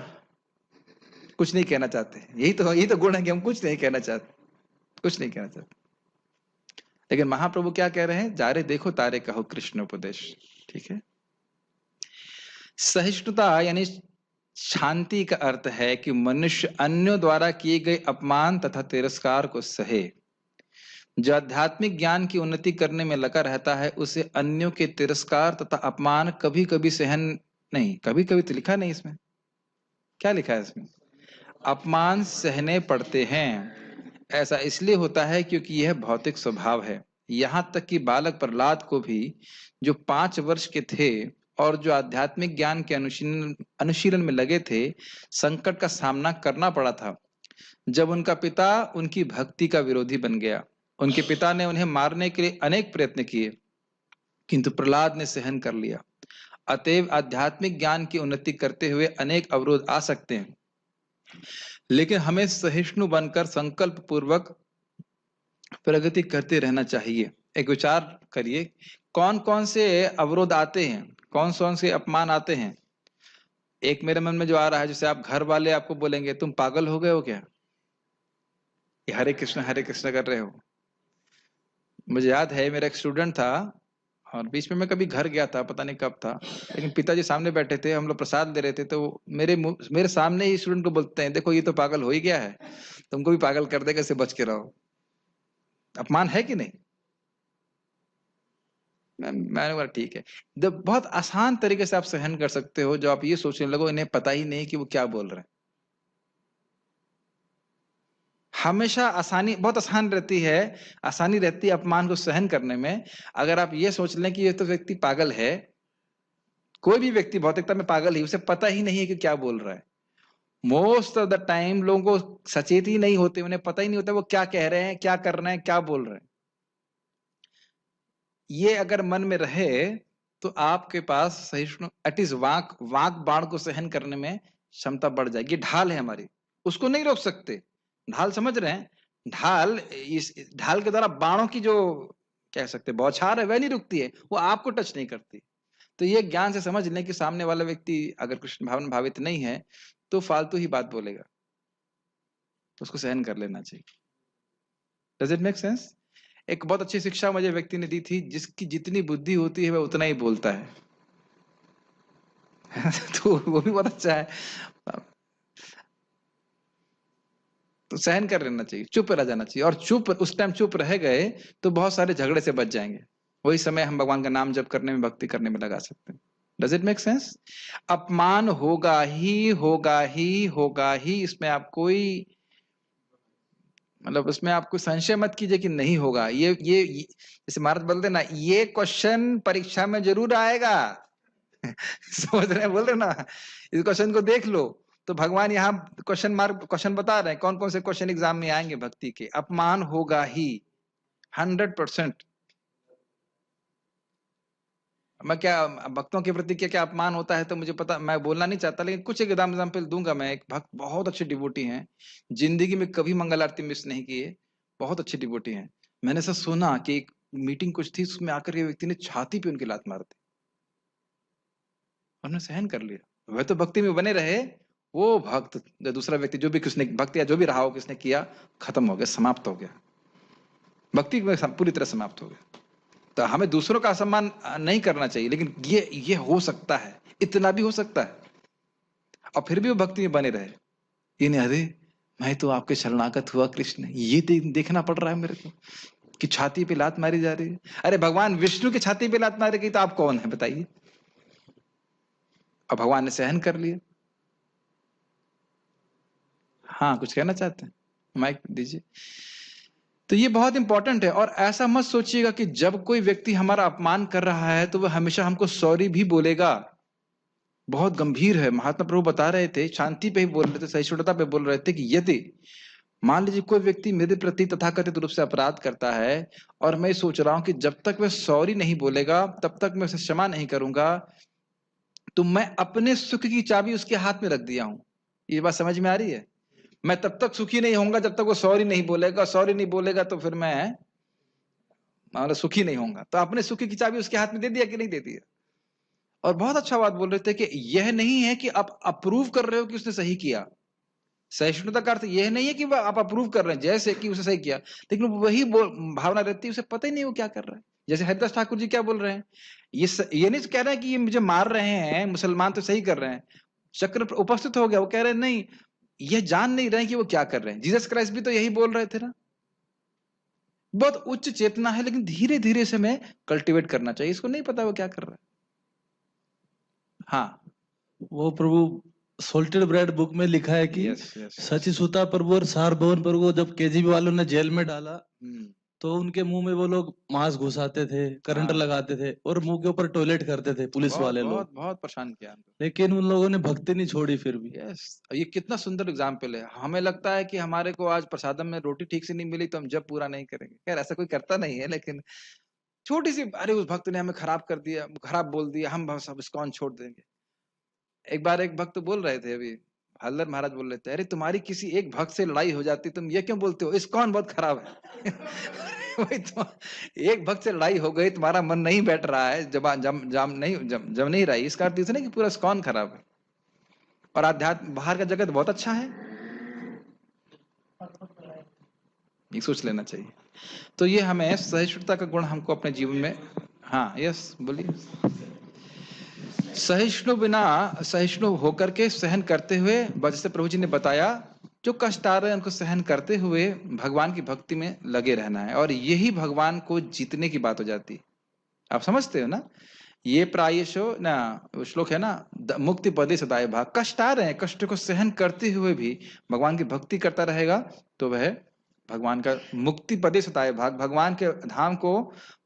कुछ नहीं कहना चाहते? यही तो गुण है कि हम कुछ नहीं कहना चाहते, कुछ नहीं कहना चाहते। लेकिन महाप्रभु क्या कह रहे हैं? जा रे देखो तारे कहो कृष्ण उपदेश। ठीक है, सहिष्णुता यानी शांति का अर्थ है कि मनुष्य अन्यों द्वारा किए गए अपमान तथा तिरस्कार को सहे। जो आध्यात्मिक ज्ञान की उन्नति करने में लगा रहता है उसे अन्यों के तिरस्कार तथा अपमान कभी कभी सहन नहीं, कभी कभी तो लिखा नहीं इसमें, क्या लिखा है इसमें? अपमान सहने पड़ते हैं। ऐसा इसलिए होता है क्योंकि यह भौतिक स्वभाव है। यहाँ तक कि बालक प्रहलाद को भी, जो 5 वर्ष के थे और जो आध्यात्मिक ज्ञान के अनुशीलन में लगे थे, संकट का सामना करना पड़ा था जब उनका पिता उनकी भक्ति का विरोधी बन गया। उनके पिता ने उन्हें मारने के लिए अनेक प्रयत्न किए, किंतु प्रहलाद ने सहन कर लिया। अतएव आध्यात्मिक ज्ञान की उन्नति करते हुए अनेक अवरोध आ सकते हैं, लेकिन हमें सहिष्णु बनकर संकल्प पूर्वक प्रगति करते रहना चाहिए। एक विचार करिए, कौन कौन से अवरोध आते हैं, कौन कौन से अपमान आते हैं? एक मेरे मन में जो आ रहा है, जैसे आप घर वाले आपको बोलेंगे तुम पागल हो गए हो क्या, ये हरे कृष्ण कर रहे हो। मुझे याद है मेरा एक स्टूडेंट था और बीच में मैं कभी घर गया था, पता नहीं कब था, लेकिन पिताजी सामने बैठे थे, हम लोग प्रसाद दे रहे थे, तो मेरे सामने ही स्टूडेंट को बोलते हैं, देखो ये तो पागल हो ही गया है, तुमको भी पागल कर देगा, इससे बच के रहो। अपमान है कि नहीं? मैंने बोला ठीक है। जब बहुत आसान तरीके से आप सहन कर सकते हो, जो आप ये सोचने लगो इन्हें पता ही नहीं कि वो क्या बोल रहे हैं। हमेशा आसानी बहुत आसानी रहती है अपमान को सहन करने में। अगर आप ये सोच लें कि ये तो व्यक्ति पागल है, कोई भी व्यक्ति भौतिकता में पागल ही, उसे पता ही नहीं है कि क्या बोल रहा है। मोस्ट ऑफ द टाइम लोगों को सचेत ही नहीं होते, उन्हें पता ही नहीं होता वो क्या कह रहे हैं, क्या कर रहे हैं, क्या बोल रहे हैं। ये अगर मन में रहे तो आपके पास सहिष्णु एटलीस्ट वाक बाण को सहन करने में क्षमता बढ़ जाएगी। ढाल है हमारी, उसको नहीं रोक सकते। ढाल समझ रहे हैं? ढाल, इस ढाल के द्वारा बाणों की जो कह सकते बौछार है वह नहीं रुकती है, वो आपको टच नहीं करती। तो ये ज्ञान से समझ लें कि सामने वाला व्यक्ति अगर कृष्ण भावन भावित नहीं है तो फालतू ही बात बोलेगा, तो उसको सहन कर लेना चाहिए। Does it make sense? एक बहुत अच्छी शिक्षा मुझे व्यक्ति ने दी थी, जिसकी जितनी बुद्धि होती है वह उतना ही बोलता है। तो वो भी बहुत अच्छा है। तो सहन कर लेना चाहिए, चुप रह जाना चाहिए। और चुप, उस टाइम चुप रह गए तो बहुत सारे झगड़े से बच जाएंगे। वही समय हम भगवान का नाम जप करने में, भक्ति करने में लगा सकते हैं। Does it make sense? अपमान होगा ही, होगा ही, होगा ही, इसमें आप कोई मतलब उसमें आप कोई संशय मत कीजिए कि नहीं होगा। ये जैसे महाराज बोलते ना, ये क्वेश्चन परीक्षा में जरूर आएगा। समझ रहे हैं? बोल रहे ना, इस क्वेश्चन को देख लो। तो भगवान यहाँ क्वेश्चन बता रहे हैं कौन कौन से क्वेश्चन एग्जाम में आएंगे भक्ति के। अपमान होगा ही 100%। मैं क्या भक्तों के प्रति क्या क्या अपमान होता है तो मुझे पता, मैं बोलना नहीं चाहता, लेकिन कुछ एक एग्जाम्पल दूंगा मैं। एक भक्त बहुत अच्छे डिवोटी हैं, जिंदगी में कभी मंगल आरती मिस नहीं किए, बहुत अच्छे डिवोटी हैं। मैंने ऐसा सुना कि एक मीटिंग कुछ थी, उसमें आकर के व्यक्ति ने छाती पे उनकी लात मार दी, उन्होंने सहन कर लिया। वह तो भक्ति में बने रहे, वो भक्त दूसरा व्यक्ति जो भी किसने भक्ति या जो भी रहा हो किसने किया, खत्म हो गया, समाप्त हो गया, भक्ति में पूरी तरह समाप्त हो गया। तो हमें दूसरों का असम्मान नहीं करना चाहिए, लेकिन ये हो सकता है, इतना भी हो सकता है, और फिर भी वो भक्ति में बने रहे। ये नहीं अरे मैं तो आपके शरणागत हुआ कृष्ण, ये देखना पड़ रहा है मेरे को कि छाती पे लात मारी जा रही है। अरे भगवान विष्णु की छाती पे लात मारी गई तो आप कौन है बताइए? और भगवान ने सहन कर लिया। हाँ, कुछ कहना चाहते हैं? माइक दीजिए। तो ये बहुत इंपॉर्टेंट है। और ऐसा मत सोचिएगा कि जब कोई व्यक्ति हमारा अपमान कर रहा है तो वह हमेशा हमको सॉरी भी बोलेगा। बहुत गंभीर है। महात्मा प्रभु बता रहे थे, शांति पे ही बोल रहे थे, सहिष्णुता पे बोल रहे थे कि यदि मान लीजिए कोई व्यक्ति मेरे प्रति तथाकथित रूप से अपराध करता है और मैं सोच रहा हूं कि जब तक वह सॉरी नहीं बोलेगा तब तक मैं उसे क्षमा नहीं करूंगा, तो मैं अपने सुख की चाबी उसके हाथ में रख दिया हूं। ये बात समझ में आ रही है? मैं तब तक सुखी नहीं होऊंगा जब तक वो सॉरी नहीं बोलेगा। सॉरी नहीं बोलेगा तो फिर मैं मतलब सुखी नहीं होऊंगा। तो अपने सुख की चाबी उसके हाथ में दे दिया कि नहीं दे दिया? और बहुत अच्छा बात बोल रहे थे कि यह नहीं है कि आप अप्रूव कर रहे हो कि उसने सही किया। सहिष्णुता का अर्थ यह नहीं है कि आप अप्रूव कर रहे हैं जैसे कि उसने सही किया, लेकिन वही भावना रहती है, उसे पता ही नहीं वो क्या कर रहा है। जैसे हरिदास ठाकुर जी क्या बोल रहे हैं, ये नहीं कह रहे हैं कि ये मुझे मार रहे हैं, मुसलमान तो सही कर रहे हैं। चक्र उपस्थित हो गया, वो कह रहे हैं नहीं, ये जान नहीं रहे कि वो क्या कर रहे हैं। जीसस क्राइस्ट भी तो यही बोल रहे थे ना। बहुत उच्च चेतना है, लेकिन धीरे धीरे से हमें कल्टीवेट करना चाहिए। इसको नहीं पता वो क्या कर रहा है। हाँ, वो प्रभु सोल्टेड ब्रेड बुक में लिखा है कि सची सुता प्रभु और सार्वभौम प्रभु को जब केजीबी वालों ने जेल में डाला तो उनके मुंह में वो लोग मांस घुसाते थे, करंट हाँ। लगाते थे और मुंह के ऊपर टॉयलेट करते थे पुलिस वाले लोग। बहुत परेशान किया हमको। लेकिन उन लोगों ने भक्ति नहीं छोड़ी फिर भी। यस, ये कितना सुंदर एग्जाम्पल है। हमें लगता है कि हमारे को आज प्रसादम में रोटी ठीक से नहीं मिली तो हम जब पूरा नहीं करेंगे। खैर ऐसा कोई करता नहीं है, लेकिन छोटी सी, अरे उस भक्त ने हमें खराब कर दिया, खराब बोल दिया, हम सब इस्कॉन छोड़ देंगे। एक बार एक भक्त बोल रहे थे, अभी हल्दर महाराज बोल रहे थे, अरे तुम्हारी किसी एक भक्त से लड़ाई हो जाती तुम ये क्यों बोलते हो, इस्कॉन बहुत खराब है। वही तो, एक भक्त से लड़ाई हो गई, तुम्हारा मन नहीं बैठ रहा है, जब नहीं रही, इसका अर्थ नहीं कि पूरा इस्कॉन खराब है। और आध्यात्म बाहर का जगत बहुत अच्छा है, ये सोच लेना चाहिए। तो ये हमें सहिष्णुता का गुण हमको अपने जीवन में, हाँ यस बोलिए, सहिष्णु होकर के सहन करते हुए, जैसे प्रभु जी ने बताया, जो कष्ट आ रहे हैं उनको सहन करते हुए भगवान की भक्ति में लगे रहना है। और यही भगवान को जीतने की बात हो जाती है। आप समझते हो ना? ये प्रायशो ना श्लोक है ना, मुक्ति पदे सदाए भाग। कष्ट आ रहे हैं, कष्ट को सहन करते हुए भी भगवान की भक्ति करता रहेगा तो वह भगवान का मुक्ति पदे सताए भाग, भगवान के धाम को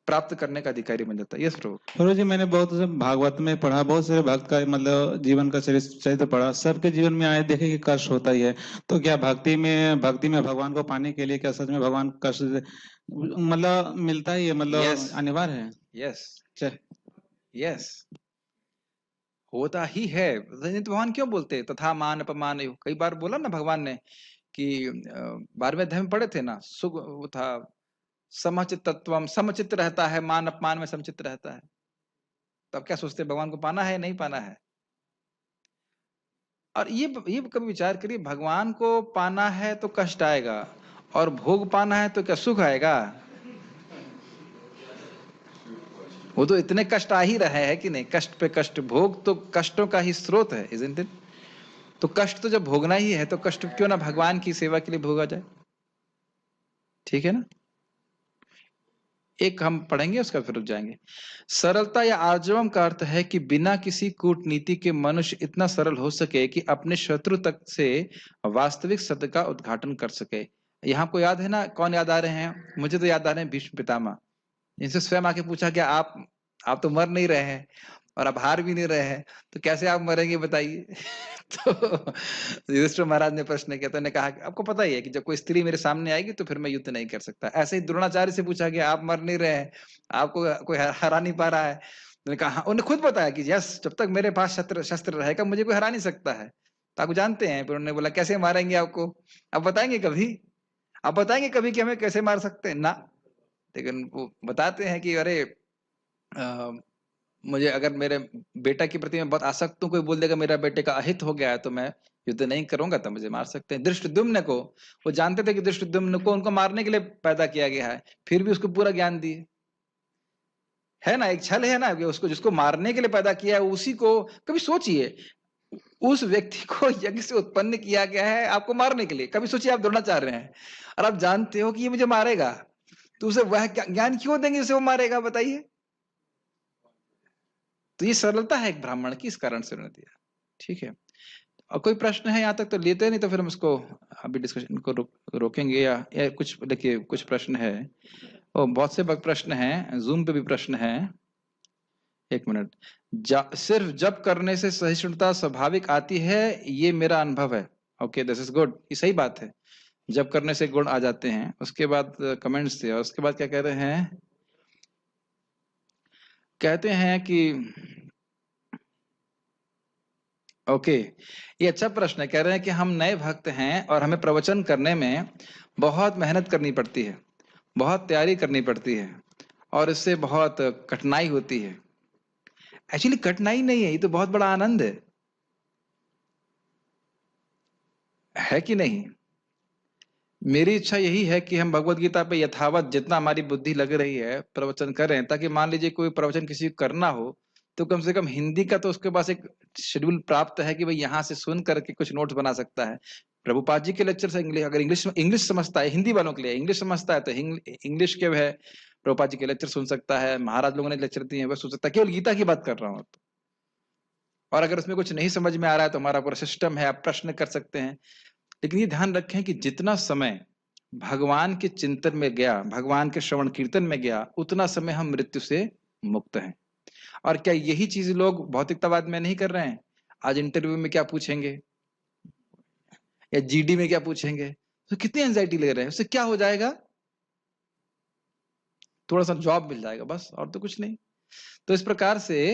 प्राप्त करने का अधिकारी बन जाता है। यस प्रभु। प्रभु जी, मैंने बहुत से भागवत में पढ़ा, बहुत सारे भक्त का मतलब जीवन का चरित्र पढ़ा, सबके जीवन में आए देखे कि कष्ट होता ही है। तो क्या भक्ति में भगवान को पाने के लिए क्या सच में भगवान कष्ट मतलब मिलता ही है, मतलब Yes. अनिवार्य है? यस यस, होता ही है। नहीं तो भगवान क्यों बोलते तथा मान अपमान यो? कई बार बोला ना भगवान ने कि 12वें अध्याय में पढ़े थे ना, सुख वो था समचित्तत्वम, समचित्त रहता है, मान अपमान में समचित्त रहता है। तब क्या सोचते हैं भगवान को पाना है नहीं पाना है? और ये कभी विचार करिए, भगवान को पाना है तो कष्ट आएगा, और भोग पाना है तो क्या सुख आएगा? वो तो इतने कष्ट आ ही रहे हैं कि नहीं, कष्ट पे कष्ट। भोग तो कष्टों का ही स्रोत है, isn't it? तो कष्ट तो जब भोगना ही है तो कष्ट क्यों ना भगवान की सेवा के लिए भोगा जाए। ठीक है ना? एक हम पढ़ेंगे, उसका फिर रुक जाएंगे। सरलता या आर्जवम का अर्थ है कि बिना किसी कूटनीति के मनुष्य इतना सरल हो सके कि अपने शत्रु तक से वास्तविक सत्य का उद्घाटन कर सके। यहाँ को याद है ना, कौन याद आ रहे हैं? मुझे तो याद आ रहे हैं भीष्म पितामह। इनसे स्वयं आके पूछा कि आप तो मर नहीं रहे हैं और आप हार भी नहीं रहे हैं, तो कैसे आप मरेंगे बताइए? तो युधिष्ठिर महाराज ने प्रश्न किया, तो उन्होंने कहा कि आपको पता ही है कि जब कोई स्त्री मेरे सामने आएगी तो फिर मैं युद्ध नहीं कर सकता। ऐसे ही द्रोणाचार्य से पूछा कि आप मर नहीं रहे हैं, आपको कोई हरा नहीं पा रहा है? उन्होंने कहा, उन्हें खुद बताया कि यस, जब तक मेरे पास शस्त्र रहेगा मुझे कोई हरा नहीं सकता है। तो आप जानते हैं। फिर उन्होंने बोला कैसे मारेंगे आपको? आप बताएंगे कभी? आप बताएंगे कभी कि हमें कैसे मार सकते हैं? ना। लेकिन वो बताते हैं कि अरे मुझे अगर मेरे बेटा के प्रति मैं बहुत आसक्त हूँ, कोई बोल देगा मेरा बेटे का अहित हो गया है तो मैं युद्ध नहीं करूंगा, तो मुझे मार सकते हैं। धृष्टद्युम्न को, वो जानते थे कि धृष्टद्युम्न को उनको मारने के लिए पैदा किया गया है, फिर भी उसको पूरा ज्ञान दिए। है ना, एक छल है ना कि उसको, जिसको मारने के लिए पैदा किया है उसी को, कभी सोचिए उस व्यक्ति को यज्ञ से उत्पन्न किया गया है आपको मारने के लिए। कभी सोचिए आप दौड़ना रहे हैं और आप जानते हो कि ये मुझे मारेगा, तो उसे वह ज्ञान क्यों देंगे जिसे वो मारेगा? बताइए। तो ये सरलता है एक ब्राह्मण की, इस कारण से उन्होंने दिया। ठीक है, और कोई प्रश्न है यहाँ तक तो लेते नहीं, तो फिर हम उसको अभी डिस्कशन को रोकेंगे या कुछ। देखिए कुछ प्रश्न है, और बहुत से प्रश्न हैं, जूम पे भी प्रश्न है। एक मिनट। सिर्फ जप करने से सहिष्णुता स्वाभाविक आती है, ये मेरा अनुभव है। ओके, दिस इज गुड, ये सही बात है, जप करने से गुण आ जाते हैं। उसके बाद कमेंट्स थे, और उसके बाद क्या कह रहे हैं? कहते हैं कि ओके, ये अच्छा प्रश्न है। कह रहे हैं कि हम नए भक्त हैं और हमें प्रवचन करने में बहुत मेहनत करनी पड़ती है, बहुत तैयारी करनी पड़ती है, और इससे बहुत कठिनाई होती है। एक्चुअली कठिनाई नहीं है, ये तो बहुत बड़ा आनंद है कि नहीं? मेरी इच्छा यही है कि हम भगवत गीता पे यथावत जितना हमारी बुद्धि लग रही है प्रवचन करें, ताकि मान लीजिए कोई प्रवचन किसी को करना हो तो कम से कम हिंदी का तो उसके पास एक शेड्यूल प्राप्त है कि भाई यहाँ से सुन करके कुछ नोट्स बना सकता है। प्रभुपाद जी के लेक्चर से अगर इंग्लिश समझता है, हिंदी वालों के लिए इंग्लिश समझता है तो इंग्लिश के है प्रभुपाद जी के लेक्चर सुन सकता है, महाराज लोगों ने लेक्चर दिए हैं वह सुन सकता है। केवल गीता की बात कर रहा हूँ। और अगर उसमें कुछ नहीं समझ में आ रहा है तो हमारा पूरा सिस्टम है, आप प्रश्न कर सकते हैं। लेकिन ये ध्यान रखें कि जितना समय भगवान के चिंतन में गया, भगवान के श्रवण कीर्तन में गया, उतना समय हम मृत्यु से मुक्त हैं। और क्या यही चीज लोग भौतिकतावाद में नहीं कर रहे हैं? आज इंटरव्यू में क्या पूछेंगे या जीडी में क्या पूछेंगे, तो कितनी एंजाइटी ले रहे हैं, उससे क्या हो जाएगा? थोड़ा सा जॉब मिल जाएगा बस, और तो कुछ नहीं। तो इस प्रकार से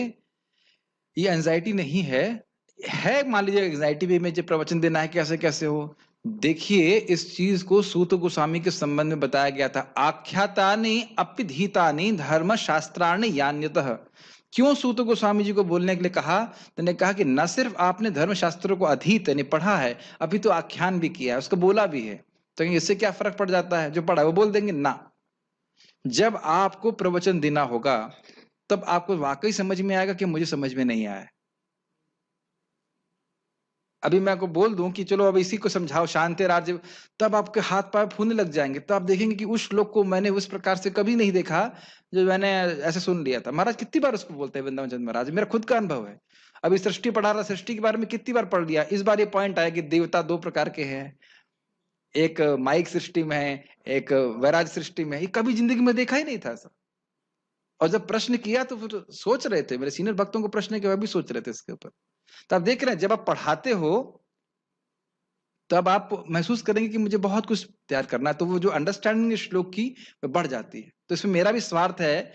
ये एंजाइटी नहीं है। मान लीजिए एंजाइटी भी में जो प्रवचन देना है कैसे कैसे हो। देखिए इस चीज को सूत गोस्वामी के संबंध में बताया गया था, आख्यातानि अपिधीतानि धर्म शास्त्राणि यान्यतः। क्यों सूत गोस्वामी जी को बोलने के लिए कहा? तो ने कहा कि न सिर्फ आपने धर्म शास्त्रों को अधीत यानी पढ़ा है, अभी तो आख्यान भी किया है, उसको बोला भी है, तो इससे क्या फर्क पड़ जाता है? जो पढ़ा है वो बोल देंगे ना। जब आपको प्रवचन देना होगा तब आपको वाकई समझ में आएगा कि मुझे समझ में नहीं आया। अभी मैं आपको बोल दूं कि चलो अब इसी को समझाओ शांति राज्य, तब आपके हाथ पैर फूलने लग जाएंगे। तो आप देखेंगे कि उस श्लोक को मैंने उस प्रकार से कभी नहीं देखा जो मैंने ऐसे सुन लिया था। महाराज कितनी बार उसको बोलते हैं वृंदावन चंद्र महाराज, मेरा खुद का अनुभव है। अभी सृष्टि पढ़ा रहा, सृष्टि के बारे में कितनी बार पढ़ लिया। इस बार ये पॉइंट आया कि देवता दो प्रकार के हैं, एक माइक सृष्टि में है, एक वैराज सृष्टि में है, ये कभी जिंदगी में देखा ही नहीं था ऐसा। और जब प्रश्न किया तो फिर सोच रहे थे, मेरे सीनियर भक्तों को प्रश्न किया, वह भी सोच रहे थे इसके ऊपर। तो आप देख रहे हैं जब आप पढ़ाते हो तब आप महसूस करेंगे कि मुझे बहुत कुछ तैयार करना है, तो वो जो अंडरस्टैंडिंग श्लोक की वो बढ़ जाती है। तो इसमें मेरा भी स्वार्थ है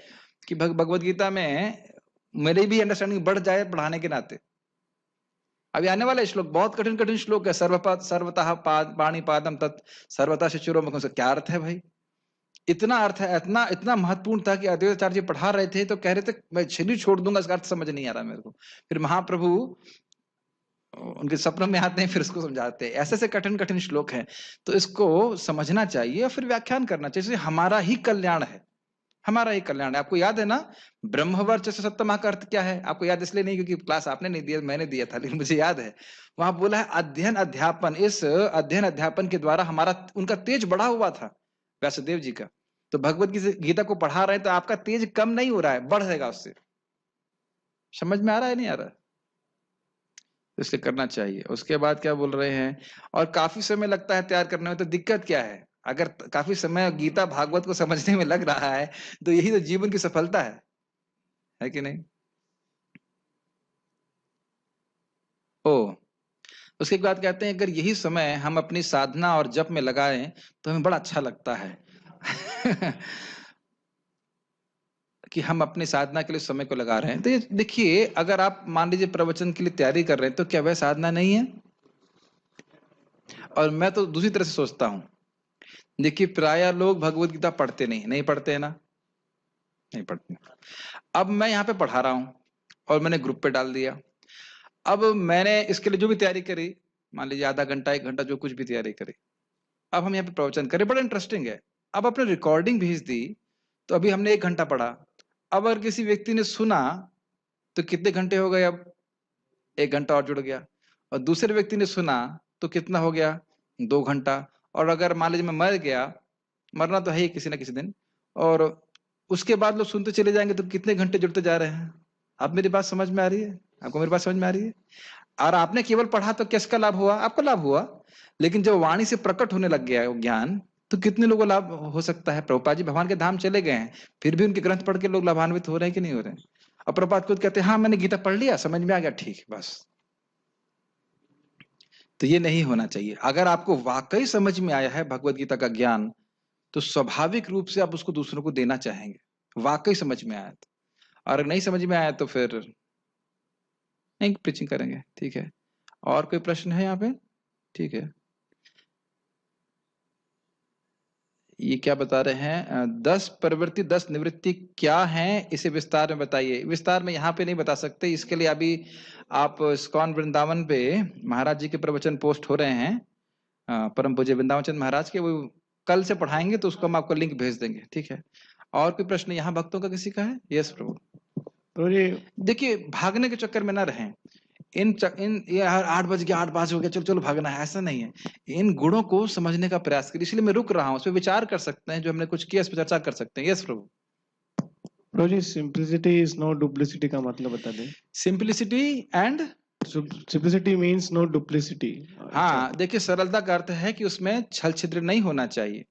कि भगवद गीता में मेरी भी अंडरस्टैंडिंग बढ़ जाए पढ़ाने के नाते। अभी आने वाला श्लोक बहुत कठिन कठिन श्लोक है, सर्वतः पाणि पादम तत् सर्वतः शिशिरोमुखम से क्या अर्थ है भाई? इतना अर्थ है, इतना इतना महत्वपूर्ण था कि अद्वैताचार्य जी पढ़ा रहे थे तो कह रहे थे मैं शरीर छोड़ दूंगा, इसका अर्थ समझ नहीं आ रहा मेरे को। फिर महाप्रभु उनके सपनों में आते हैं, फिर उसको समझाते हैं। ऐसे ऐसे कठिन कठिन श्लोक हैं, तो इसको समझना चाहिए और फिर व्याख्यान करना चाहिए। हमारा ही कल्याण है, हमारा ही कल्याण है। आपको याद है ना ब्रह्मवर्चस्व सप्तमा का अर्थ क्या है? आपको याद इसलिए नहीं क्योंकि क्लास आपने नहीं दिया, मैंने दिया था, लेकिन मुझे याद है वहां बोला है अध्ययन अध्यापन। इस अध्ययन अध्यापन के द्वारा हमारा उनका तेज बढ़ा हुआ था व्यासदेव जी का। तो भगवत गीता को पढ़ा रहे हैं तो आपका तेज कम नहीं हो रहा है, बढ़ेगा उससे। समझ में आ रहा है नहीं आ रहा है? इसलिए करना चाहिए। उसके बाद क्या बोल रहे हैं, और काफी समय लगता है तैयार करने में, तो दिक्कत क्या है? अगर काफी समय गीता भागवत को समझने में लग रहा है तो यही तो जीवन की सफलता है कि नहीं? उसके बाद कहते हैं अगर यही समय हम अपनी साधना और जप में लगाएं तो हमें बड़ा अच्छा लगता है कि हम अपनी साधना के लिए समय को लगा रहे हैं। तो ये देखिए, अगर आप मान लीजिए प्रवचन के लिए तैयारी कर रहे हैं तो क्या वह साधना नहीं है? और मैं तो दूसरी तरह से सोचता हूं। देखिए प्राय लोग भगवत गीता पढ़ते नहीं पढ़ते हैं ना, नहीं पढ़ते। अब मैं यहाँ पे पढ़ा रहा हूं और मैंने ग्रुप पे डाल दिया। अब मैंने इसके लिए जो भी तैयारी करी, मान लीजिए आधा घंटा 1 घंटा जो कुछ भी तैयारी करी, अब हम यहाँ पे प्रवचन करें, बड़ा इंटरेस्टिंग है। अब अपने रिकॉर्डिंग भेज दी तो अभी हमने 1 घंटा पढ़ा। अब अगर किसी व्यक्ति ने सुना तो कितने घंटे हो गए? अब 1 घंटा और जुड़ गया। और दूसरे व्यक्ति ने सुना तो कितना हो गया? 2 घंटा। और अगर मान लीजिए मैं मर गया, मरना तो है ही किसी ना किसी दिन, और उसके बाद लोग सुनते चले जाएंगे तो कितने घंटे जुड़ते जा रहे हैं? आप मेरी बात समझ में आ रही है? आपको मेरी बात समझ में आ रही है? और आपने केवल पढ़ा तो किसका लाभ हुआ? आपका लाभ हुआ। लेकिन जब वाणी से प्रकट होने लग गया है ज्ञान तो कितने लोगों को लाभ हो सकता है? प्रभुपाद जी भगवान के धाम चले गए हैं, फिर भी उनके ग्रंथ पढ़ के लोग लाभान्वित हो रहे हैं कि नहीं हो रहे हैं? और प्रभुपाद खुद कहते हैं हाँ मैंने गीता पढ़ लिया, समझ में आ गया, ठीक बस। तो ये नहीं होना चाहिए। अगर आपको वाकई समझ में आया है भगवत गीता का ज्ञान तो स्वाभाविक रूप से आप उसको दूसरों को देना चाहेंगे, वाकई समझ में आया तो। और नहीं समझ में आया तो फिर नहीं प्रीचिंग करेंगे, ठीक है। और कोई प्रश्न है यहाँ पे? ठीक है। ये क्या बता रहे हैं, 10 प्रवृत्ति 10 निवृत्ति क्या है, इसे विस्तार में बताइए। विस्तार में यहाँ पे नहीं बता सकते, इसके लिए अभी आप इस्कॉन वृंदावन पे महाराज जी के प्रवचन पोस्ट हो रहे हैं, परम पूज्य वृंदावन चंद्र महाराज के, वो कल से पढ़ाएंगे तो उसको हम आपको लिंक भेज देंगे, ठीक है। और कोई प्रश्न यहाँ भक्तों का किसी का है? यस प्रभु। देखिए भागने के चक्कर में ना रहें। ये 8 बज गया, 8 पास हो गया, चलो चलो भागना है, ऐसा नहीं है। इन गुणों को समझने का प्रयास करिए। इसलिए मैं रुक रहा हूँ, उस पर विचार कर सकते हैं, जो हमने कुछ किया इस पर चर्चा कर सकते हैं। यस प्रभु। प्रभु जी सिंप्लिसिटी इज नो डुप्लिसिटी का मतलब बता दें। Simplicity and simplicity means no duplicity. हाँ देखिए, सरलता का अर्थ है कि उसमें छल छिद्र नहीं होना चाहिए।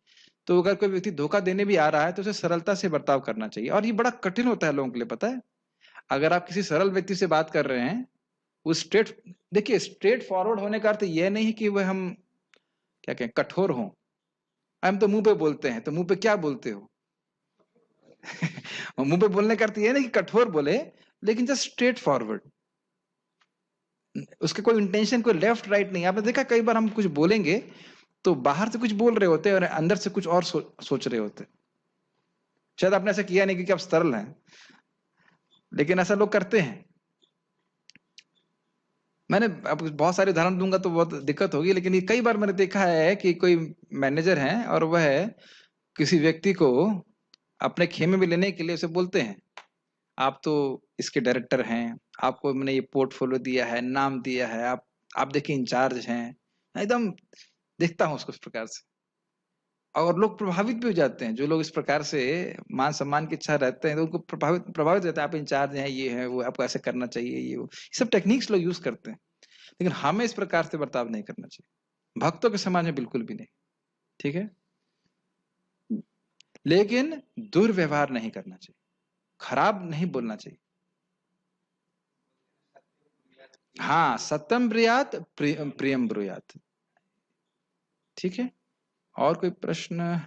तो अगर कोई व्यक्ति धोखा देने भी आ रहा है तो उसे सरलता से बर्ताव करना चाहिए। और ये बड़ा कठिन होता है लोगों के लिए, पता है। अगर आप किसी सरल व्यक्ति से बात कर रहे हैं, वो देखिए स्ट्रेट फॉरवर्ड होने का अर्थ यह नहीं कि वह हम क्या कहें कठोर हों। हम तो मुंह पे बोलते हैं, तो मुंह पे क्या बोलते हो? मुंह पे बोलने का अर्थ यह नहीं कि कठोर बोले, लेकिन जस्ट स्ट्रेट फॉरवर्ड, उसके कोई इंटेंशन, कोई लेफ्ट राइट नहीं। आपने देखा कई बार हम कुछ बोलेंगे तो बाहर से कुछ बोल रहे होते हैं और अंदर से कुछ और सोच रहे होते हैं। शायद आपने ऐसा किया नहीं क्योंकि आप सरल हैं, लेकिन ऐसा लोग करते हैं। मैंने अब बहुत सारे उदाहरण दूंगा तो बहुत दिक्कत होगी, लेकिन ये कई बार मैंने देखा है कि कोई मैनेजर है और वह किसी व्यक्ति को अपने खेमे में लेने के लिए उसे बोलते हैं आप तो इसके डायरेक्टर हैं, आपको मैंने ये पोर्टफोलियो दिया है, नाम दिया है, आप देखिए इंचार्ज हैं। एकदम देखता हूँ उसको इस प्रकार से, और लोग प्रभावित भी हो जाते हैं। जो लोग इस प्रकार से मान सम्मान की इच्छा रहते हैं तो उनको प्रभावित रहते हैं। आप इंचार्ज हैं, ये है वो, आपको ऐसे करना चाहिए, ये वो, सब टेक्निक्स लोग यूज करते हैं। लेकिन हमें इस प्रकार से बर्ताव नहीं करना चाहिए, भक्तों के समाज में बिल्कुल भी नहीं। ठीक है, लेकिन दुर्व्यवहार नहीं करना चाहिए, खराब नहीं बोलना चाहिए। हाँ, सत्यम ब्रूयात प्रियम ब्रूयात। ठीक है, और कोई प्रश्न?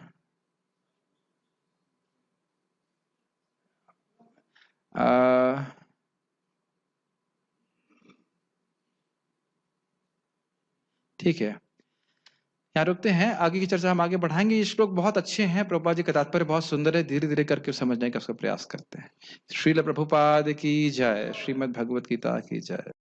ठीक है, यहाँ रुकते हैं, आगे की चर्चा हम आगे बढ़ाएंगे। ये श्लोक बहुत अच्छे हैं, प्रभुपाद जी का तात्पर्य बहुत सुंदर है, धीरे धीरे करके समझने का उसका प्रयास करते हैं। श्रील प्रभुपाद की जय, श्रीमद् भगवत गीता की जय।